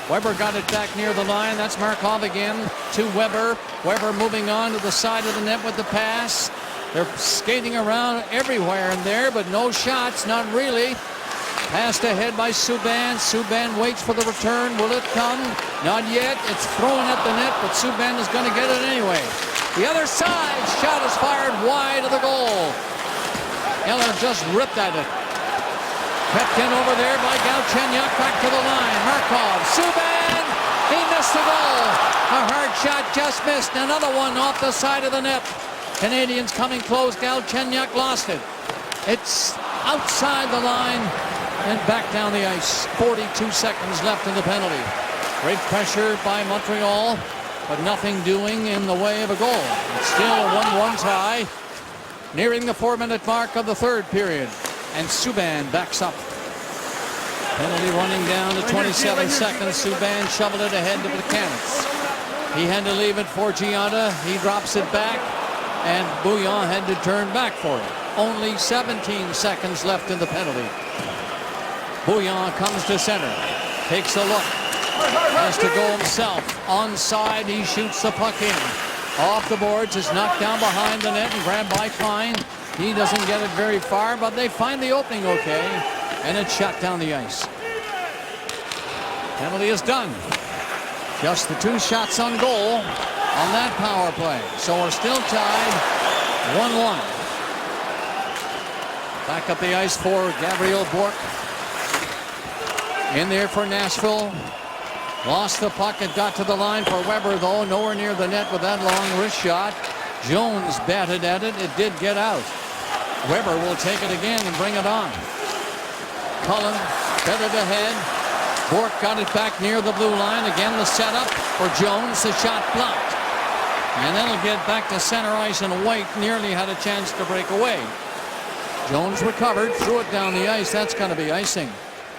Weber got it back near the line. That's Markov again to Weber. Weber moving on to the side of the net with the pass. They're skating around everywhere in there, but no shots, not really. Passed ahead by Subban. Subban waits for the return. Will it come? Not yet. It's thrown at the net, but Subban is going to get it anyway. The other side, shot is fired wide of the goal. Eller just ripped at it. Kept in over there by Galchenyuk, back to the line. Markov, Subban, he missed the goal. A hard shot just missed. Another one off the side of the net. Canadians coming close. Galchenyuk lost it. It's outside the line and back down the ice. 42 seconds left in the penalty. Great pressure by Montreal, but nothing doing in the way of a goal. It's still a 1-1 tie, nearing the 4-minute mark of the third period. And Subban backs up. Penalty running down to 27 seconds. Subban shoveled it ahead to the Buchanans. He had to leave it for Giada. He drops it back, and Bouillon had to turn back for it. Only 17 seconds left in the penalty. Bouillon comes to center. Takes a look. Has to go himself. Onside, he shoots the puck in. Off the boards, is knocked down behind the net and grabbed by Klein. He doesn't get it very far, but they find the opening okay, and it's shot down the ice. Penalty is done. Just the 2 shots on goal on that power play. So we're still tied 1-1. Back up the ice for Gabriel Bourque. In there for Nashville. Lost the puck and got to the line for Weber, though. Nowhere near the net with that long wrist shot. Jones batted at it. It did get out. Weber will take it again and bring it on. Cullen feathered ahead. Bourque got it back near the blue line. Again, the setup for Jones. The shot blocked. And then he'll get back to center ice, and White nearly had a chance to break away. Jones recovered, threw it down the ice. That's going to be icing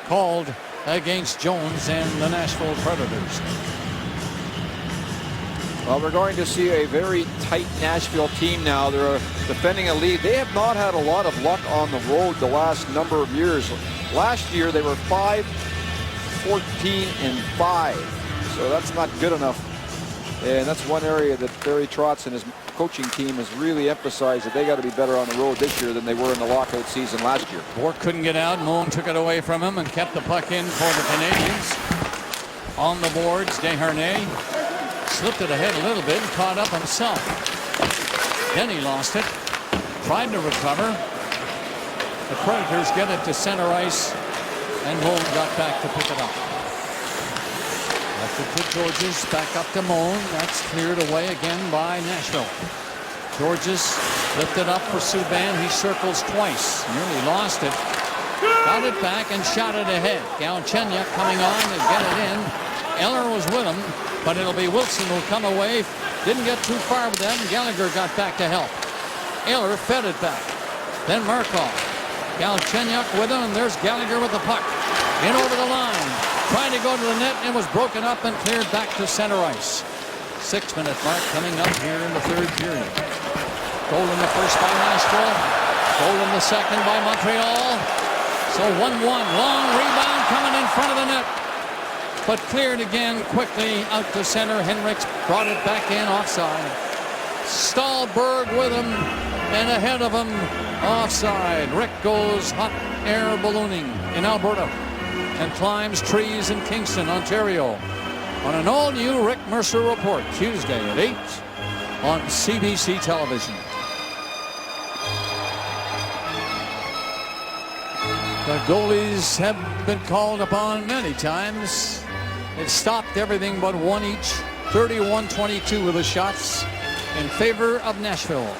called against Jones and the Nashville Predators. Well, we're going to see a very tight Nashville team now. They're defending a lead. They have not had a lot of luck on the road the last number of years. Last year, they were 5-14-5. So that's not good enough. And that's one area that Barry Trotz and his coaching team has really emphasized, that they got to be better on the road this year than they were in the lockout season last year. Bourque couldn't get out. Moen took it away from him and kept the puck in for the Canadians. On the boards, Desharnais slipped it ahead a little bit and caught up himself. Then he lost it. Tried to recover. The Predators get it to center ice, and Moan got back to pick it up. Left it to Georges, back up to Moan. That's cleared away again by Nashville. Georges lifted up for Subban. He circles twice. Nearly lost it. Got it back and shot it ahead. Galchenyuk coming on to get it in. Eller was with him, but it'll be Wilson who'll come away. Didn't get too far with that, and Gallagher got back to help. Eller fed it back. Then Markov. Galchenyuk with him, and there's Gallagher with the puck. In over the line. Trying to go to the net, and was broken up and cleared back to center ice. 6-minute mark coming up here in the third period. Goal in the first by Nashville. Goal in the second by Montreal. So 1-1. Long rebound coming in front of the net. But cleared again quickly out to center. Henriks brought it back in offside. Stahlberg with him and ahead of him offside. Rick goes hot air ballooning in Alberta and climbs trees in Kingston, Ontario. On an all-new Rick Mercer Report, Tuesday at 8 on CBC television. The goalies have been called upon many times. They've stopped everything but one each. 31-22 with the shots in favor of Nashville.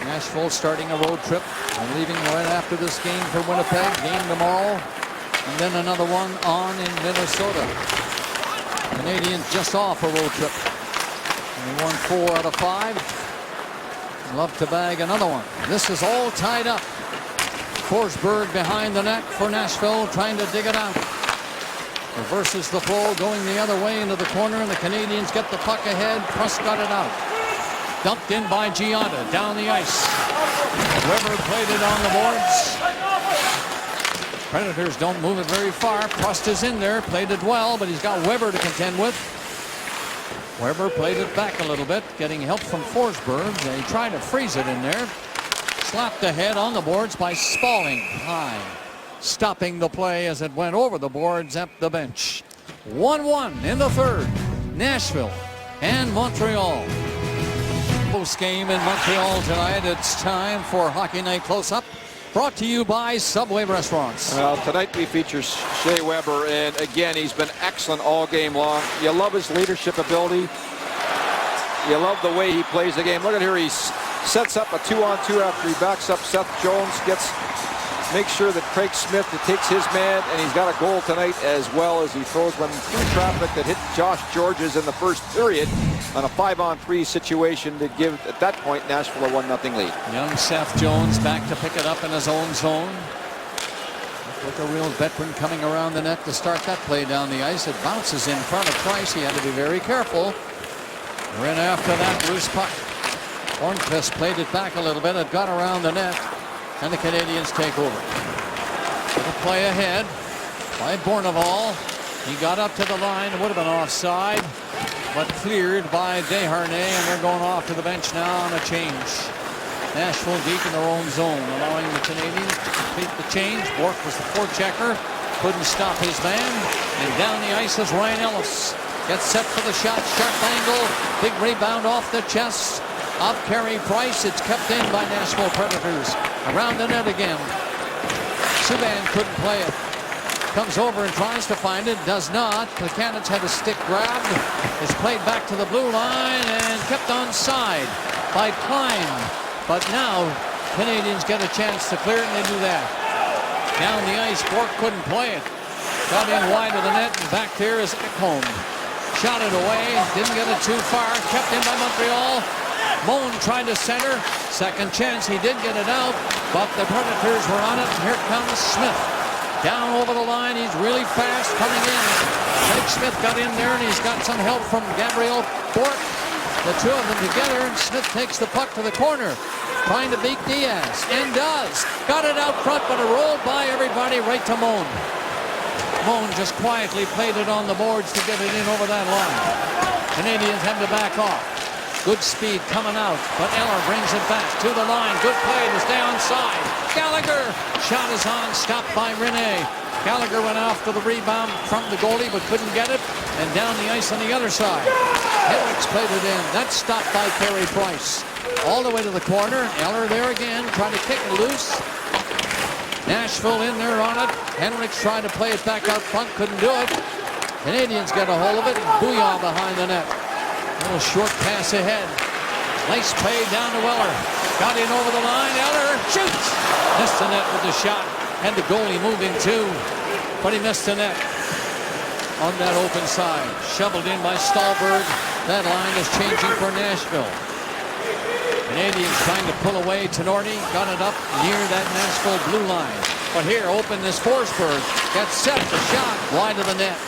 Nashville starting a road trip and leaving right after this game for Winnipeg. Game tomorrow. And then another one on in Minnesota. Canadians just off a road trip. They won 4 out of 5. Love to bag another one. This is all tied up. Forsberg behind the net for Nashville, trying to dig it out. Reverses the flow, going the other way into the corner, and the Canadians get the puck ahead. Prust got it out. Dumped in by Giada, down the ice. Weber played it on the boards. Predators don't move it very far. Prust is in there, played it well, but he's got Weber to contend with. Weber played it back a little bit, getting help from Forsberg. They tried to freeze it in there. Slapped ahead on the boards by Spaulding. High. Stopping the play as it went over the boards at the bench. 1-1 in the third. Nashville and Montreal. Post game in Montreal tonight. It's time for Hockey Night Close-Up. Brought to you by Subway Restaurants. Well, tonight we feature Shea Weber, and again, he's been excellent all game long. You love his leadership ability. You love the way he plays the game. Look at here, he sets up a 2-on-2 after he backs up Seth Jones, makes sure that Craig Smith takes his man, and he's got a goal tonight as well as he throws one through traffic that hit Josh Georges in the first period on a 5-on-3 situation to give, at that point, Nashville a 1-0 lead. Young Seth Jones back to pick it up in his own zone. Look, a real veteran coming around the net to start that play down the ice. It bounces in front of Price. He had to be very careful. We're in after that loose puck. Hornqvist played it back a little bit. It got around the net, and the Canadians take over. The play ahead by Bourneval. He got up to the line. It would have been offside, but cleared by Desharnais, and they're going off to the bench now on a change. Nashville deep in their own zone, allowing the Canadians to complete the change. Bourque was the forechecker. Couldn't stop his man, and down the ice is Ryan Ellis. Gets set for the shot, sharp angle, big rebound off the chest of Carey Price. It's kept in by Nashville Predators. Around the net again. Subban couldn't play it. Comes over and tries to find it, does not. The Cannons had a stick grabbed. It's played back to the blue line and kept onside by Klein. But now Canadians get a chance to clear it, and they do that. Down the ice, Bourque couldn't play it. Got in wide of the net, and back there is Ekholm. Shot it away, didn't get it too far, kept in by Montreal. Moan tried to center, second chance, he did get it out, but the Predators were on it, and here comes Smith. Down over the line, he's really fast coming in. Craig Smith got in there, and he's got some help from Gabriel Bourque. The two of them together, and Smith takes the puck to the corner, trying to beat Diaz, and does. Got it out front, but it rolled by everybody right to Moan. Moan just quietly played it on the boards to get it in over that line. Canadians have to back off. Good speed coming out, but Eller brings it back to the line. Good play to stay onside. Gallagher. Shot is on, stopped by Rene. Gallagher went after the rebound from the goalie but couldn't get it. And down the ice on the other side. Hendricks played it in. That's stopped by Carey Price. All the way to the corner. Eller there again, trying to kick it loose. Nashville in there on it. Hendricks trying to play it back out front, couldn't do it. Canadians get a hold of it, and Bouillon behind the net. A little short pass ahead. Nice play down to Weller. Got in over the line. Eller shoots. Missed the net with the shot. And the goalie moving too. But he missed the net on that open side. Shoveled in by Stallberg. That line is changing for Nashville. Canadians trying to pull away. Tenorti got it up near that Nashville blue line. But here, open is Forsberg. Got set the shot wide of the net.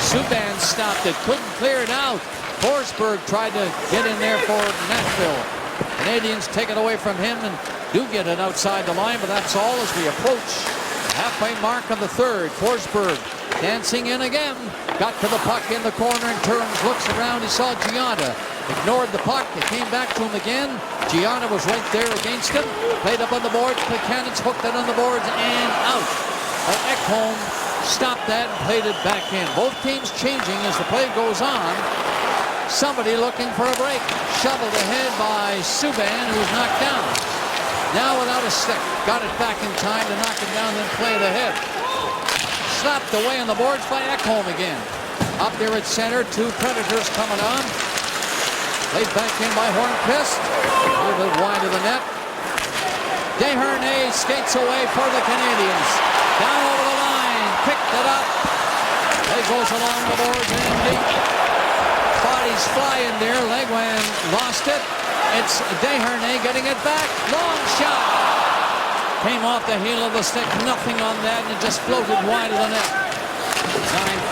Subban stopped it, couldn't clear it out. Forsberg tried to get in there for Nashville. Canadians take it away from him and do get it outside the line, but that's all as we approach the halfway mark of the third. Forsberg dancing in again. Got to the puck in the corner and turns, looks around. He saw Gianna. Ignored the puck. It came back to him again. Gianna was right there against him. Played up on the boards. The Cannons hooked it on the boards and out. But Ekholm stopped that and played it back in. Both teams changing as the play goes on. Somebody looking for a break. Shoveled ahead by Subban, who was knocked down. Now without a stick. Got it back in time to knock it down, then play it ahead. Slapped away on the boards by Ekholm again. Up there at center, two Predators coming on. Played back in by Hornqvist. A little bit wide of the net. Desharnais skates away for the Canadians. Down over the line. Picked it up. It goes along the boards and deep. Bodies flying there. Legwand lost it. It's Desharnais getting it back. Long shot. Came off the heel of the stick. Nothing on that, and it just floated wide of the net.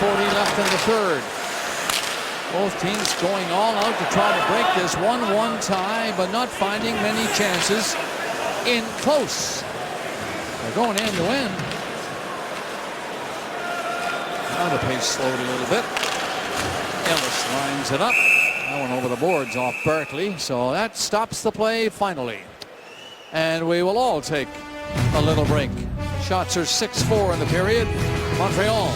9:40 left in the third. Both teams going all out to try to break this 1-1 tie, but not finding many chances in close. They're going end to end. Now the pace slowed a little bit. Ellis lines it up. That one over the boards off Barkley, so that stops the play finally. And we will all take a little break. Shots are 6-4 in the period. Montreal.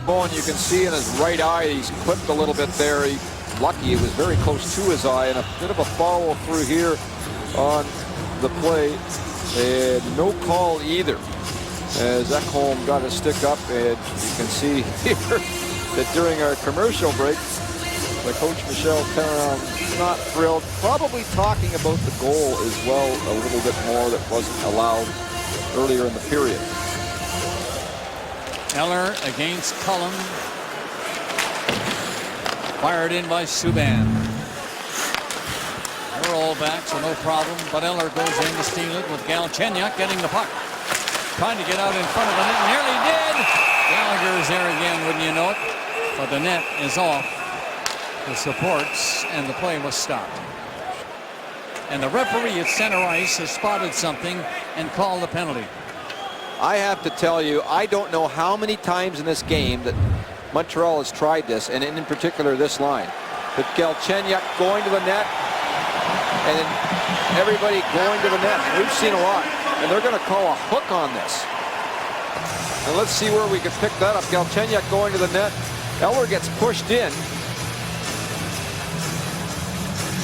And you can see in his right eye, he's clipped a little bit there. Lucky it was very close to his eye, and a bit of a follow through here on the play. And no call either, as Ekholm got his stick up, and you can see here that during our commercial break, the coach Michel Perron not thrilled, probably talking about the goal as well a little bit more that wasn't allowed earlier in the period. Eller against Cullen. Fired in by Subban. They're all back, so no problem. But Eller goes in to steal it with Galchenyuk getting the puck. Trying to get out in front of the net. Nearly did. Gallagher is there again, wouldn't you know it? But the net is off the supports, and the play was stopped. And the referee at center ice has spotted something and called the penalty. I have to tell you, I don't know how many times in this game that Montreal has tried this, and in particular this line. But Galchenyuk going to the net, and then everybody going to the net. And we've seen a lot, and they're going to call a hook on this. And let's see where we can pick that up. Galchenyuk going to the net. Eller gets pushed in.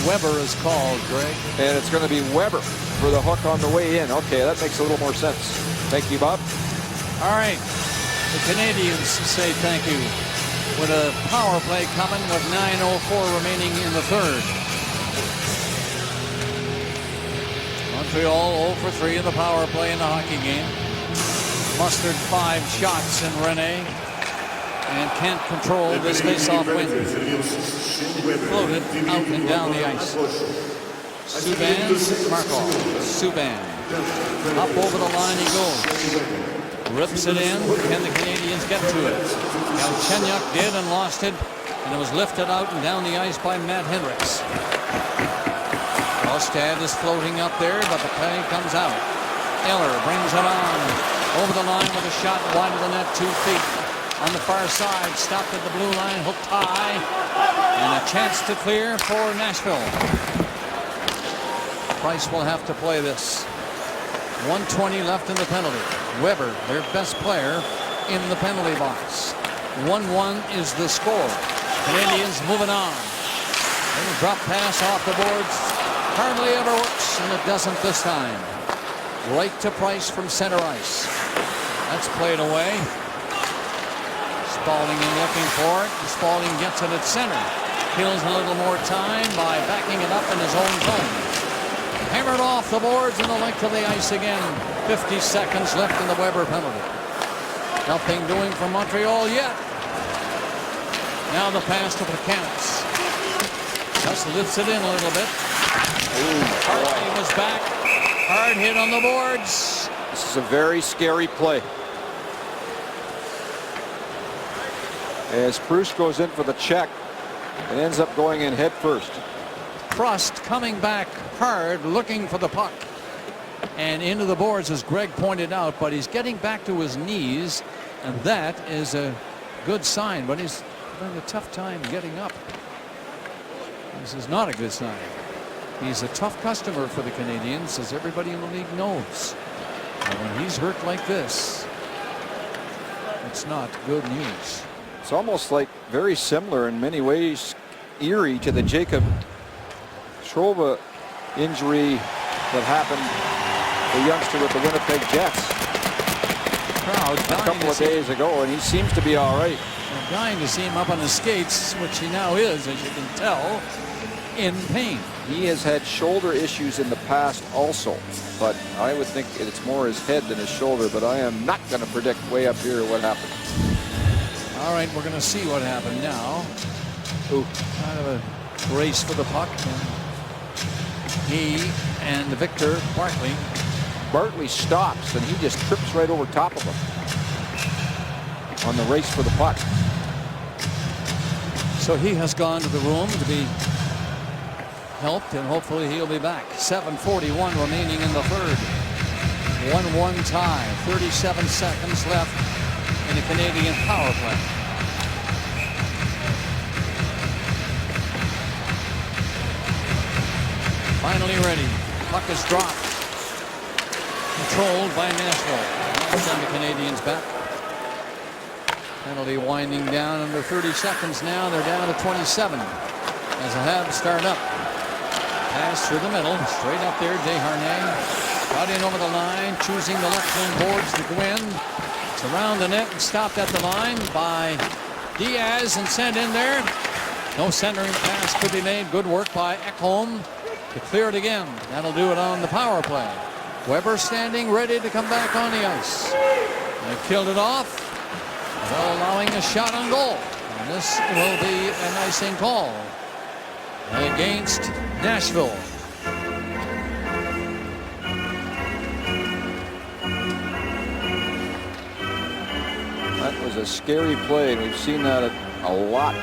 Weber is called, Greg. And it's going to be Weber for the hook on the way in. Okay, that makes a little more sense. Thank you, Bob. All right. The Canadians say thank you with a power play coming with 9:04 remaining in the third. Montreal 0 for 3 in the power play in the hockey game. Mustered 5 shots in Rene and can't control this face-off win. It floated out and down the ice. Subban, Markov, Subban. Up over the line he goes. Rips it in. Can the Canadians get to it? Galchenyuk did and lost it. And it was lifted out and down the ice by Matt Hendricks. Ostad is floating up there, but the play comes out. Eller brings it on. Over the line with a shot wide of the net, 2 feet. On the far side, stopped at the blue line, hooked high. And a chance to clear for Nashville. Price will have to play this. 1:20 left in the penalty. Weber, their best player, in the penalty box. 1-1 is the score. Canadians moving on. Little drop pass off the boards. Hardly ever works, and it doesn't this time. Right to Price from center ice. That's played away. Spalding in looking for it. Spalding gets it at center. Kills a little more time by backing it up in his own zone. Hammered off the boards and the length of the ice again. 50 seconds left in the Weber penalty. Nothing doing for Montreal yet. Now the pass to Plekanec. Just lifts it in a little bit. Hartley was back. Hard hit on the boards. This is a very scary play. As Bruce goes in for the check, it ends up going in head first. Prost coming back hard, looking for the puck. And into the boards, as Greg pointed out, but he's getting back to his knees, and that is a good sign, but he's having a tough time getting up. This is not a good sign. He's a tough customer for the Canadians, as everybody in the league knows. And when he's hurt like this, it's not good news. It's almost like very similar in many ways, eerie to the Jacob Trouba injury that happened to the youngster with the Winnipeg Jets a couple of days ago, and he seems to be all right. I'm dying to see him up on his skates, which he now is, as you can tell, in pain. He has had shoulder issues in the past also, but I would think it's more his head than his shoulder, but I am not going to predict way up here what happened. All right, we're going to see what happened now. Ooh. Kind of a race for the puck. And he and Victor Bartley. Bartley stops, and he just trips right over top of him on the race for the puck. So he has gone to the room to be helped, and hopefully he'll be back. 7:41 remaining in the third. 1-1 tie. 37 seconds left in the Canadian power play. Finally ready. Puck is dropped. Controlled by Nashville. Send the Canadians back. Penalty winding down under 30 seconds now. They're down to 27 as the Habs start up. Pass through the middle. Straight up there. Desharnais. Got in over the line. Choosing the left wing boards to go in. It's around the net and stopped at the line by Diaz and sent in there. No centering pass could be made. Good work by Ekholm to clear it again. That'll do it on the power play. Weber standing ready to come back on the ice. They killed it off without allowing a shot on goal. And this will be an icing call against Nashville. That was a scary play, and we've seen that a lot.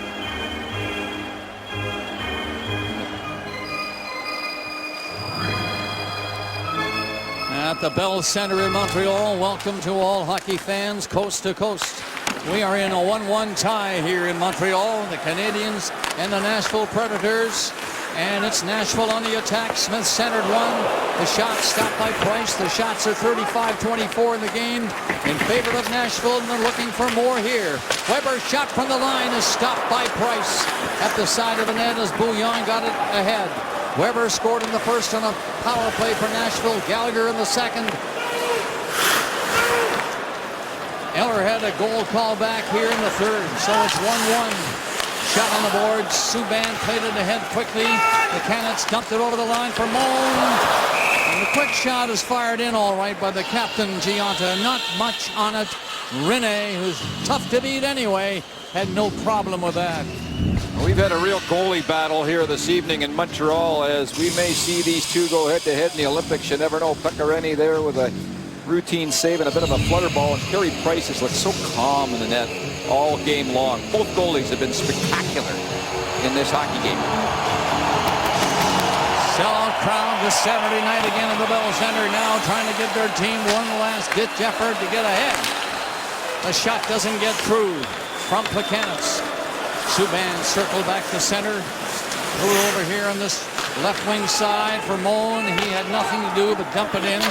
At the Bell Center in Montreal, welcome to all hockey fans coast to coast. We are in a 1-1 tie here in Montreal, the Canadians and the Nashville Predators. And it's Nashville on the attack. Smith centered one. The shot stopped by Price. The shots are 35-24 in the game in favor of Nashville, and they're looking for more here. Weber's shot from the line is stopped by Price at the side of the net as Bouillon got it ahead. Weber scored in the first on a power play for Nashville. Gallagher in the second. Eller had a goal call back here in the third, so it's 1-1. Shot on the boards. Subban played it ahead quickly. The Canucks dumped it over the line for Moan. And the quick shot is fired in all right by the captain, Gionta. Not much on it. Rene, who's tough to beat anyway, had no problem with that. We've had a real goalie battle here this evening in Montreal, as we may see these two go head-to-head in the Olympics. You never know. Pecoreni there with a routine save and a bit of a flutter ball, and Carey Price has looked so calm in the net all game long. Both goalies have been spectacular in this hockey game. Sellout crowd this Saturday night again in the Bell Center, now trying to give their team one last ditch effort to get ahead. The shot doesn't get through from Plekanec. Subban circled back to center. Threw over here on this left wing side for Moan. He had nothing to do but dump it in.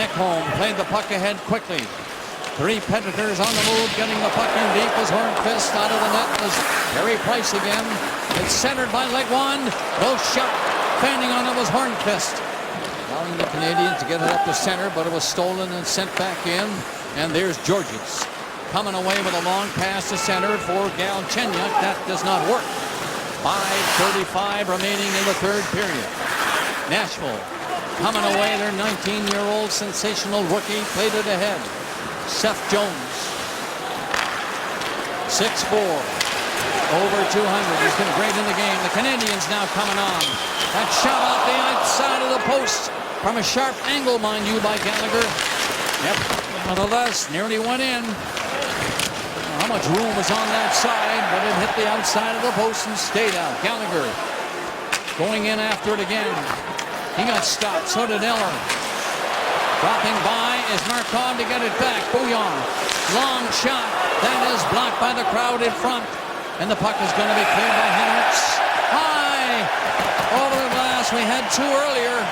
Ekholm played the puck ahead quickly. 3 Predators on the move, getting the puck in deep was Hornqvist. Out of the net was Carey Price again. It's centered by Legwand. No shot. Fanning on it was Hornqvist. Allowing the Canadians to get it up to center, but it was stolen and sent back in. And there's Georges coming away with a long pass to center for Galchenyuk. That does not work. 5:35 remaining in the third period. Nashville coming away. Their 19-year-old sensational rookie played it ahead. Seth Jones, 6'4", over 200. He's been great in the game. The Canadians now coming on. That shot off the outside of the post from a sharp angle, mind you, by Gallagher. Yep, nonetheless, nearly went in. How much room was on that side, but it hit the outside of the post and stayed out. Gallagher going in after it again. He got stopped, so did Eller. Dropping by is Markov to get it back. Bouillon, long shot. That is blocked by the crowd in front. And the puck is going to be cleared by Henriks. High over the glass. We had 2 earlier.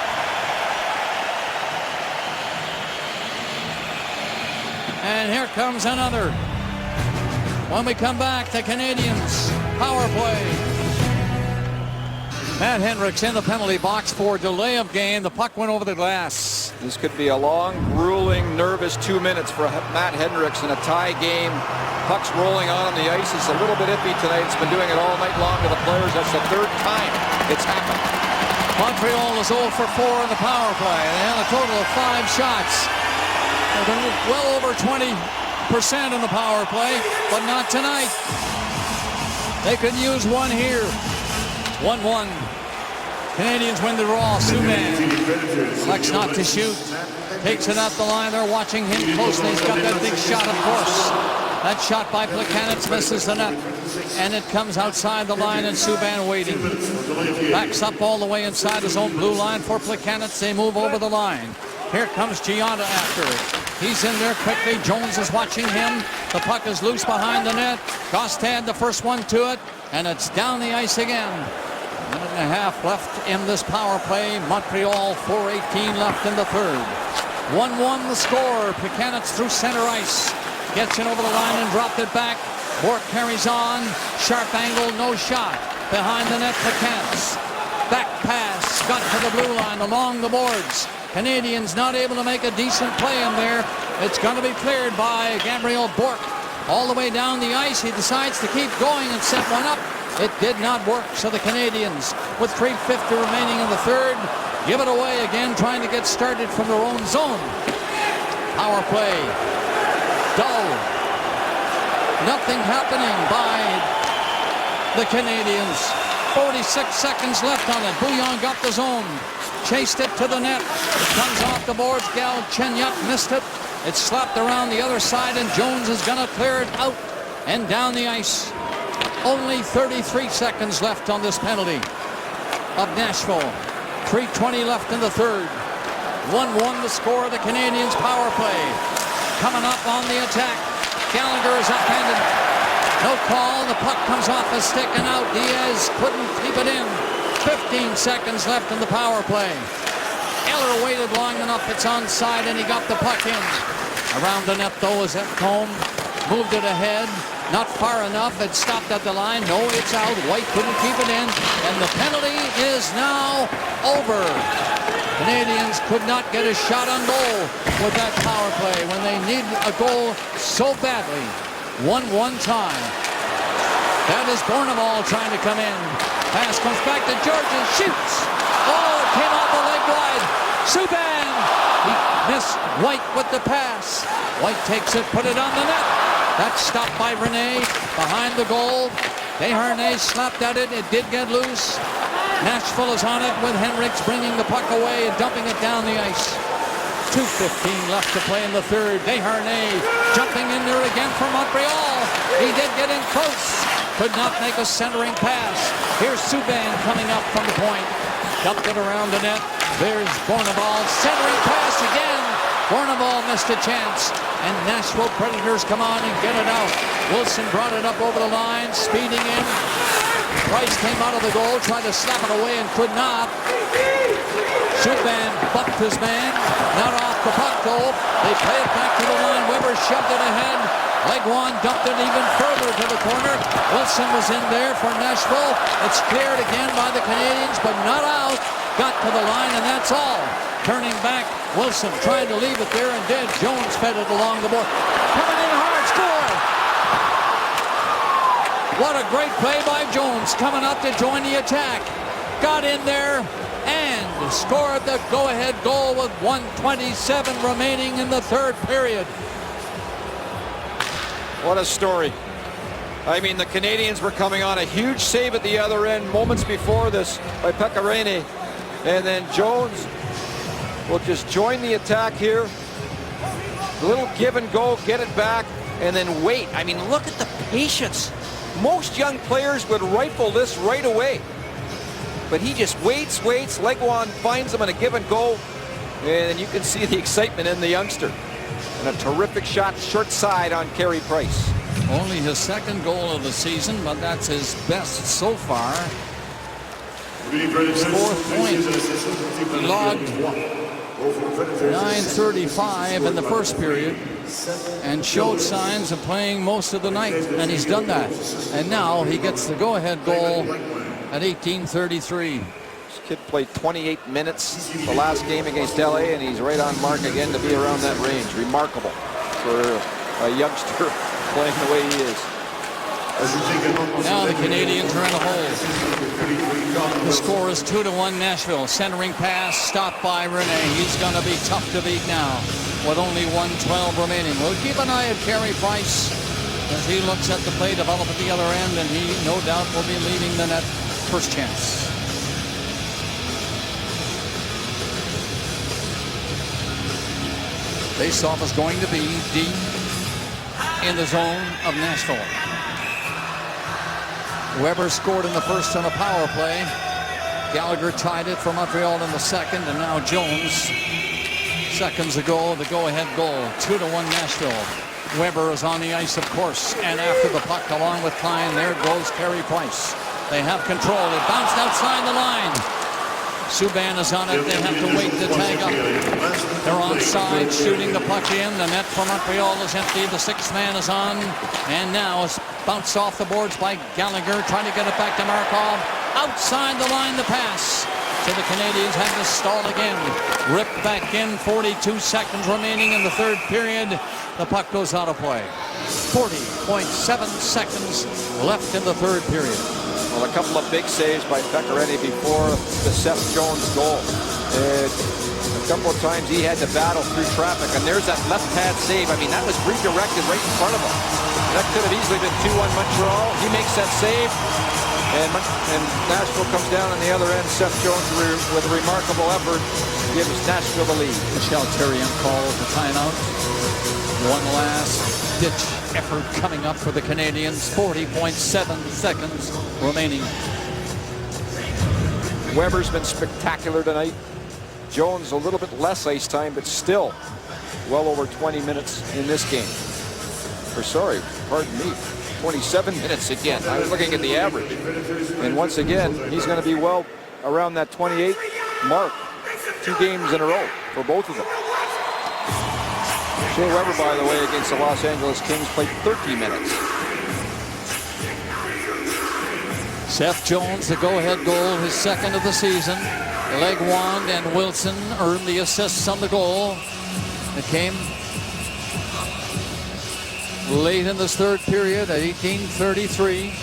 And here comes another. When we come back, the Canadians power play. Matt Henriks in the penalty box for delay of game. The puck went over the glass. This could be a long, grueling, nervous 2 minutes for Matt Henriks in a tie game. Puck's rolling on the ice. It's a little bit iffy tonight. It's been doing it all night long to the players. That's the 3rd time it's happened. Montreal is 0 for 4 in the power play. They had a total of 5 shots. They've been well over 20% in the power play, but not tonight. They could use one here. 1-1. Canadians win the draw. Subban elects not to shoot. Takes it up the line. They're watching him closely. He's got that big shot, of course. That shot by Plekanec misses the net. And it comes outside the line, and Subban waiting. Backs up all the way inside his own blue line for Plekanec. They move over the line. Here comes Giada after it. He's in there quickly. Jones is watching him. The puck is loose behind the net. Gostad, the first one to it. And it's down the ice again. 1.5 left in this power play. Montreal 4:18 left in the third. 1-1 the score. Plekanec through center ice. Gets it over the line and dropped it back. Bourque carries on. Sharp angle, no shot. Behind the net, Plekanec. Back pass. Got to the blue line along the boards. Canadians not able to make a decent play in there. It's going to be cleared by Gabriel Bourque. All the way down the ice. He decides to keep going and set one up. It did not work, so the Canadians, with 3:50 remaining in the third, give it away again, trying to get started from their own zone. Power play. Dull. Nothing happening by the Canadians. 46 seconds left on it. Bouillon got the zone. Chased it to the net. It comes off the boards. Galchenyuk missed it. It's slapped around the other side, and Jones is going to clear it out and down the ice. Only 33 seconds left on this penalty of Nashville. 3:20 left in the third. 1-1 the score of the Canadians' power play. Coming up on the attack. Gallagher is upended. No call. The puck comes off his stick and out. Diaz couldn't keep it in. 15 seconds left in the power play. Eller waited long enough. It's onside, and he got the puck in. Around the net, though, is Ekholm. Moved it ahead. Not far enough. It stopped at the line. No, it's out. White couldn't keep it in. And the penalty is now over. Canadians could not get a shot on goal with that power play when they need a goal so badly. 1-1 tie. That is Bournemouth trying to come in. Pass comes back to Georges. Shoots. Oh, it came off the leg wide. Subban. He missed White with the pass. White takes it, put it on the net. That's stopped by Rene behind the goal. Desharnais slapped at it. It did get loose. Nashville is on it with Henriks bringing the puck away and dumping it down the ice. 2:15 left to play in the third. Desharnais jumping in there again for Montreal. He did get in close. Could not make a centering pass. Here's Subban coming up from the point. Dumped it around the net. There's Bournemouth. Centering pass again. Bournemouth missed a chance. And Nashville Predators come on and get it out. Wilson brought it up over the line, speeding in. Price came out of the goal, tried to slap it away and could not. Subban bumped his man. Not off the puck, though. They play it back to the line. Weber shoved it ahead. Legwand dumped it even further to the corner. Wilson was in there for Nashville. It's cleared again by the Canadians, but not out. Got to the line, and that's all. Turning back, Wilson tried to leave it there and did. Jones fed it along the board. Coming in hard, score! What a great play by Jones, coming up to join the attack. Got in there and scored the go-ahead goal with 1:27 remaining in the third period. What a story. I mean, the Canadians were coming on a huge save at the other end moments before this by Pekka Rinne. And then Jones will just join the attack here. A little give and go, get it back, and then wait. I mean, look at the patience. Most young players would rifle this right away. But he just waits. Legwand finds him in a give and go. And you can see the excitement in the youngster. And a terrific shot short side on Carey Price. Only his second goal of the season, but that's his best so far. His fourth point. He logged 9:35 in the first period and showed signs of playing most of the night, and he's done that. And now he gets the go-ahead goal at 18:33. This kid played 28 minutes the last game against LA, and he's right on mark again to be around that range. Remarkable for a youngster playing the way he is. Now the Canadians are in a hole. The score is 2-1 Nashville. Centering pass stopped by Rene. He's going to be tough to beat now with only 1:12 remaining. We'll keep an eye at Carey Price as he looks at the play develop at the other end, and he no doubt will be leaving the net first chance. Face-off is going to be deep in the zone of Nashville. Weber scored in the first on a power play. Gallagher tied it for Montreal in the second, and now Jones, seconds ago, the go-ahead goal. 2-1 Nashville. Weber is on the ice, of course, and after the puck, along with Klein, there goes Carey Price. They have control. It bounced outside the line. Subban is on it. They have to wait to tag up. They're onside, shooting the puck in. The net for Montreal is empty. The sixth man is on. And now it's bounced off the boards by Gallagher, trying to get it back to Markov. Outside the line, the pass. So the Canadians have to stall again. Ripped back in, 42 seconds remaining in the third period. The puck goes out of play. 40.7 seconds left in the third period. Well, a couple of big saves by Pekka Rinne before the Seth Jones goal. And a couple of times he had to battle through traffic, and there's that left pad save. I mean, that was redirected right in front of him. That could have easily been 2-1 Montreal. He makes that save, and Nashville comes down on the other end. Seth Jones, with a remarkable effort, gives Nashville the lead. Michel Therrien calls the timeout. One last ditch effort coming up for the Canadians. 40.7 seconds remaining. Weber's been spectacular tonight. Jones a little bit less ice time, but still well over 20 minutes in this game. Or sorry, pardon me, 27 minutes again. I was looking at the average. And once again, he's going to be well around that 28 mark. 2 games in a row for both of them. Shea Weber, by the way, against the Los Angeles Kings, played 30 minutes. Seth Jones, the go-ahead goal, his second of the season. Legwand and Wilson earned the assists on the goal. It came late in this third period at 18:33.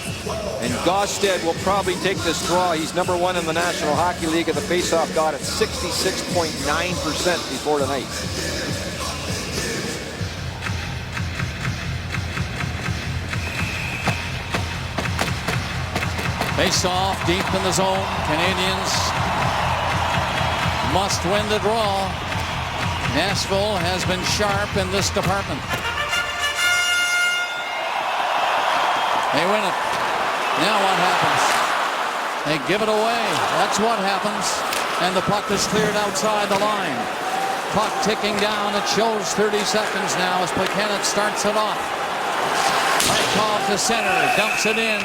And Gausted will probably take this draw. He's number 1 in the National Hockey League at the faceoff dot at 66.9% before tonight. Face off deep in the zone. Canadians must win the draw. Nashville has been sharp in this department. They win it. Now what happens? They give it away. That's what happens. And the puck is cleared outside the line. Clock ticking down. It shows 30 seconds now as Plekanec starts it off. Markov to center. Dumps it in.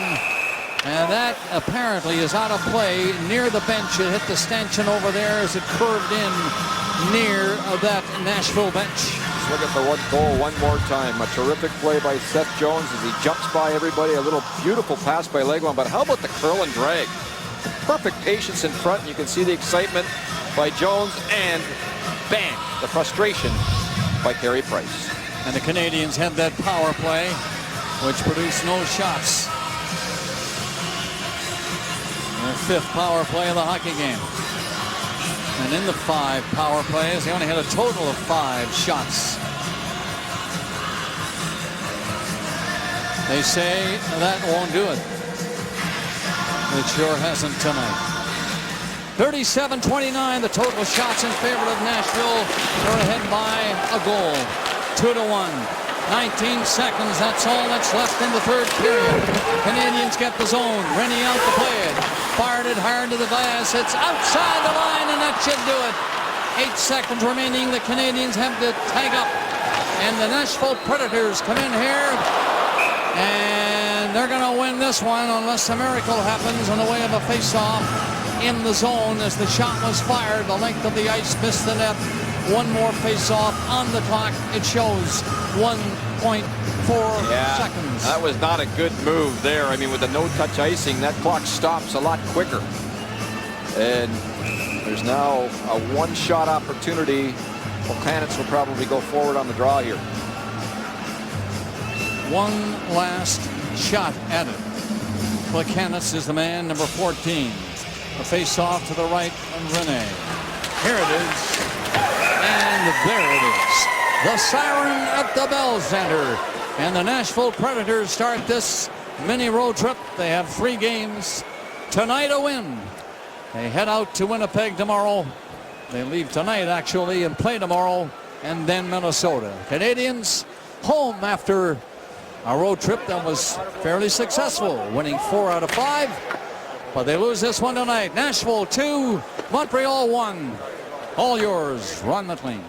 And that apparently is out of play near the bench. It hit the stanchion over there as it curved in near that Nashville bench. look at the one goal one more time. A terrific play by Seth Jones as he jumps by everybody. A little beautiful pass by Legwand. But how about the curl and drag? Perfect patience in front. You can see the excitement by Jones, and bang, the frustration by Carey Price. And the Canadians had that power play, which produced no shots. Their 5th power play of the hockey game. And in the 5 power plays, they only had a total of 5 shots. They say that won't do it. It sure hasn't tonight. 37-29, the total shots in favor of Nashville. They're ahead by a goal. 2-1. 19 seconds, that's all that's left in the 3rd period. Canadians get the zone. Rennie out to play it. Fired it hard to the glass. It's outside the line, and that should do it. 8 seconds remaining. The Canadians have to tag up. And the Nashville Predators come in here. And they're going to win this one unless a miracle happens in the way of a face-off in the zone as the shot was fired. The length of the ice missed the net. One more face-off on the clock. It shows 1.4 seconds. That was not a good move there. I mean, with the no-touch icing, that clock stops a lot quicker. And there's now a one-shot opportunity. Plekanec will probably go forward on the draw here. One last shot at it. Plekanec is the man, number 14. A face-off to the right of Rene. Here it is. And there it is. The siren at the Bell Center. And the Nashville Predators start this mini road trip. They have 3 games. Tonight a win. They head out to Winnipeg tomorrow. They leave tonight, actually, and play tomorrow. And then Minnesota. Canadians home after a road trip that was fairly successful, winning 4 out of 5. But they lose this one tonight. Nashville 2, Montreal 1. All yours, Ron MacLean.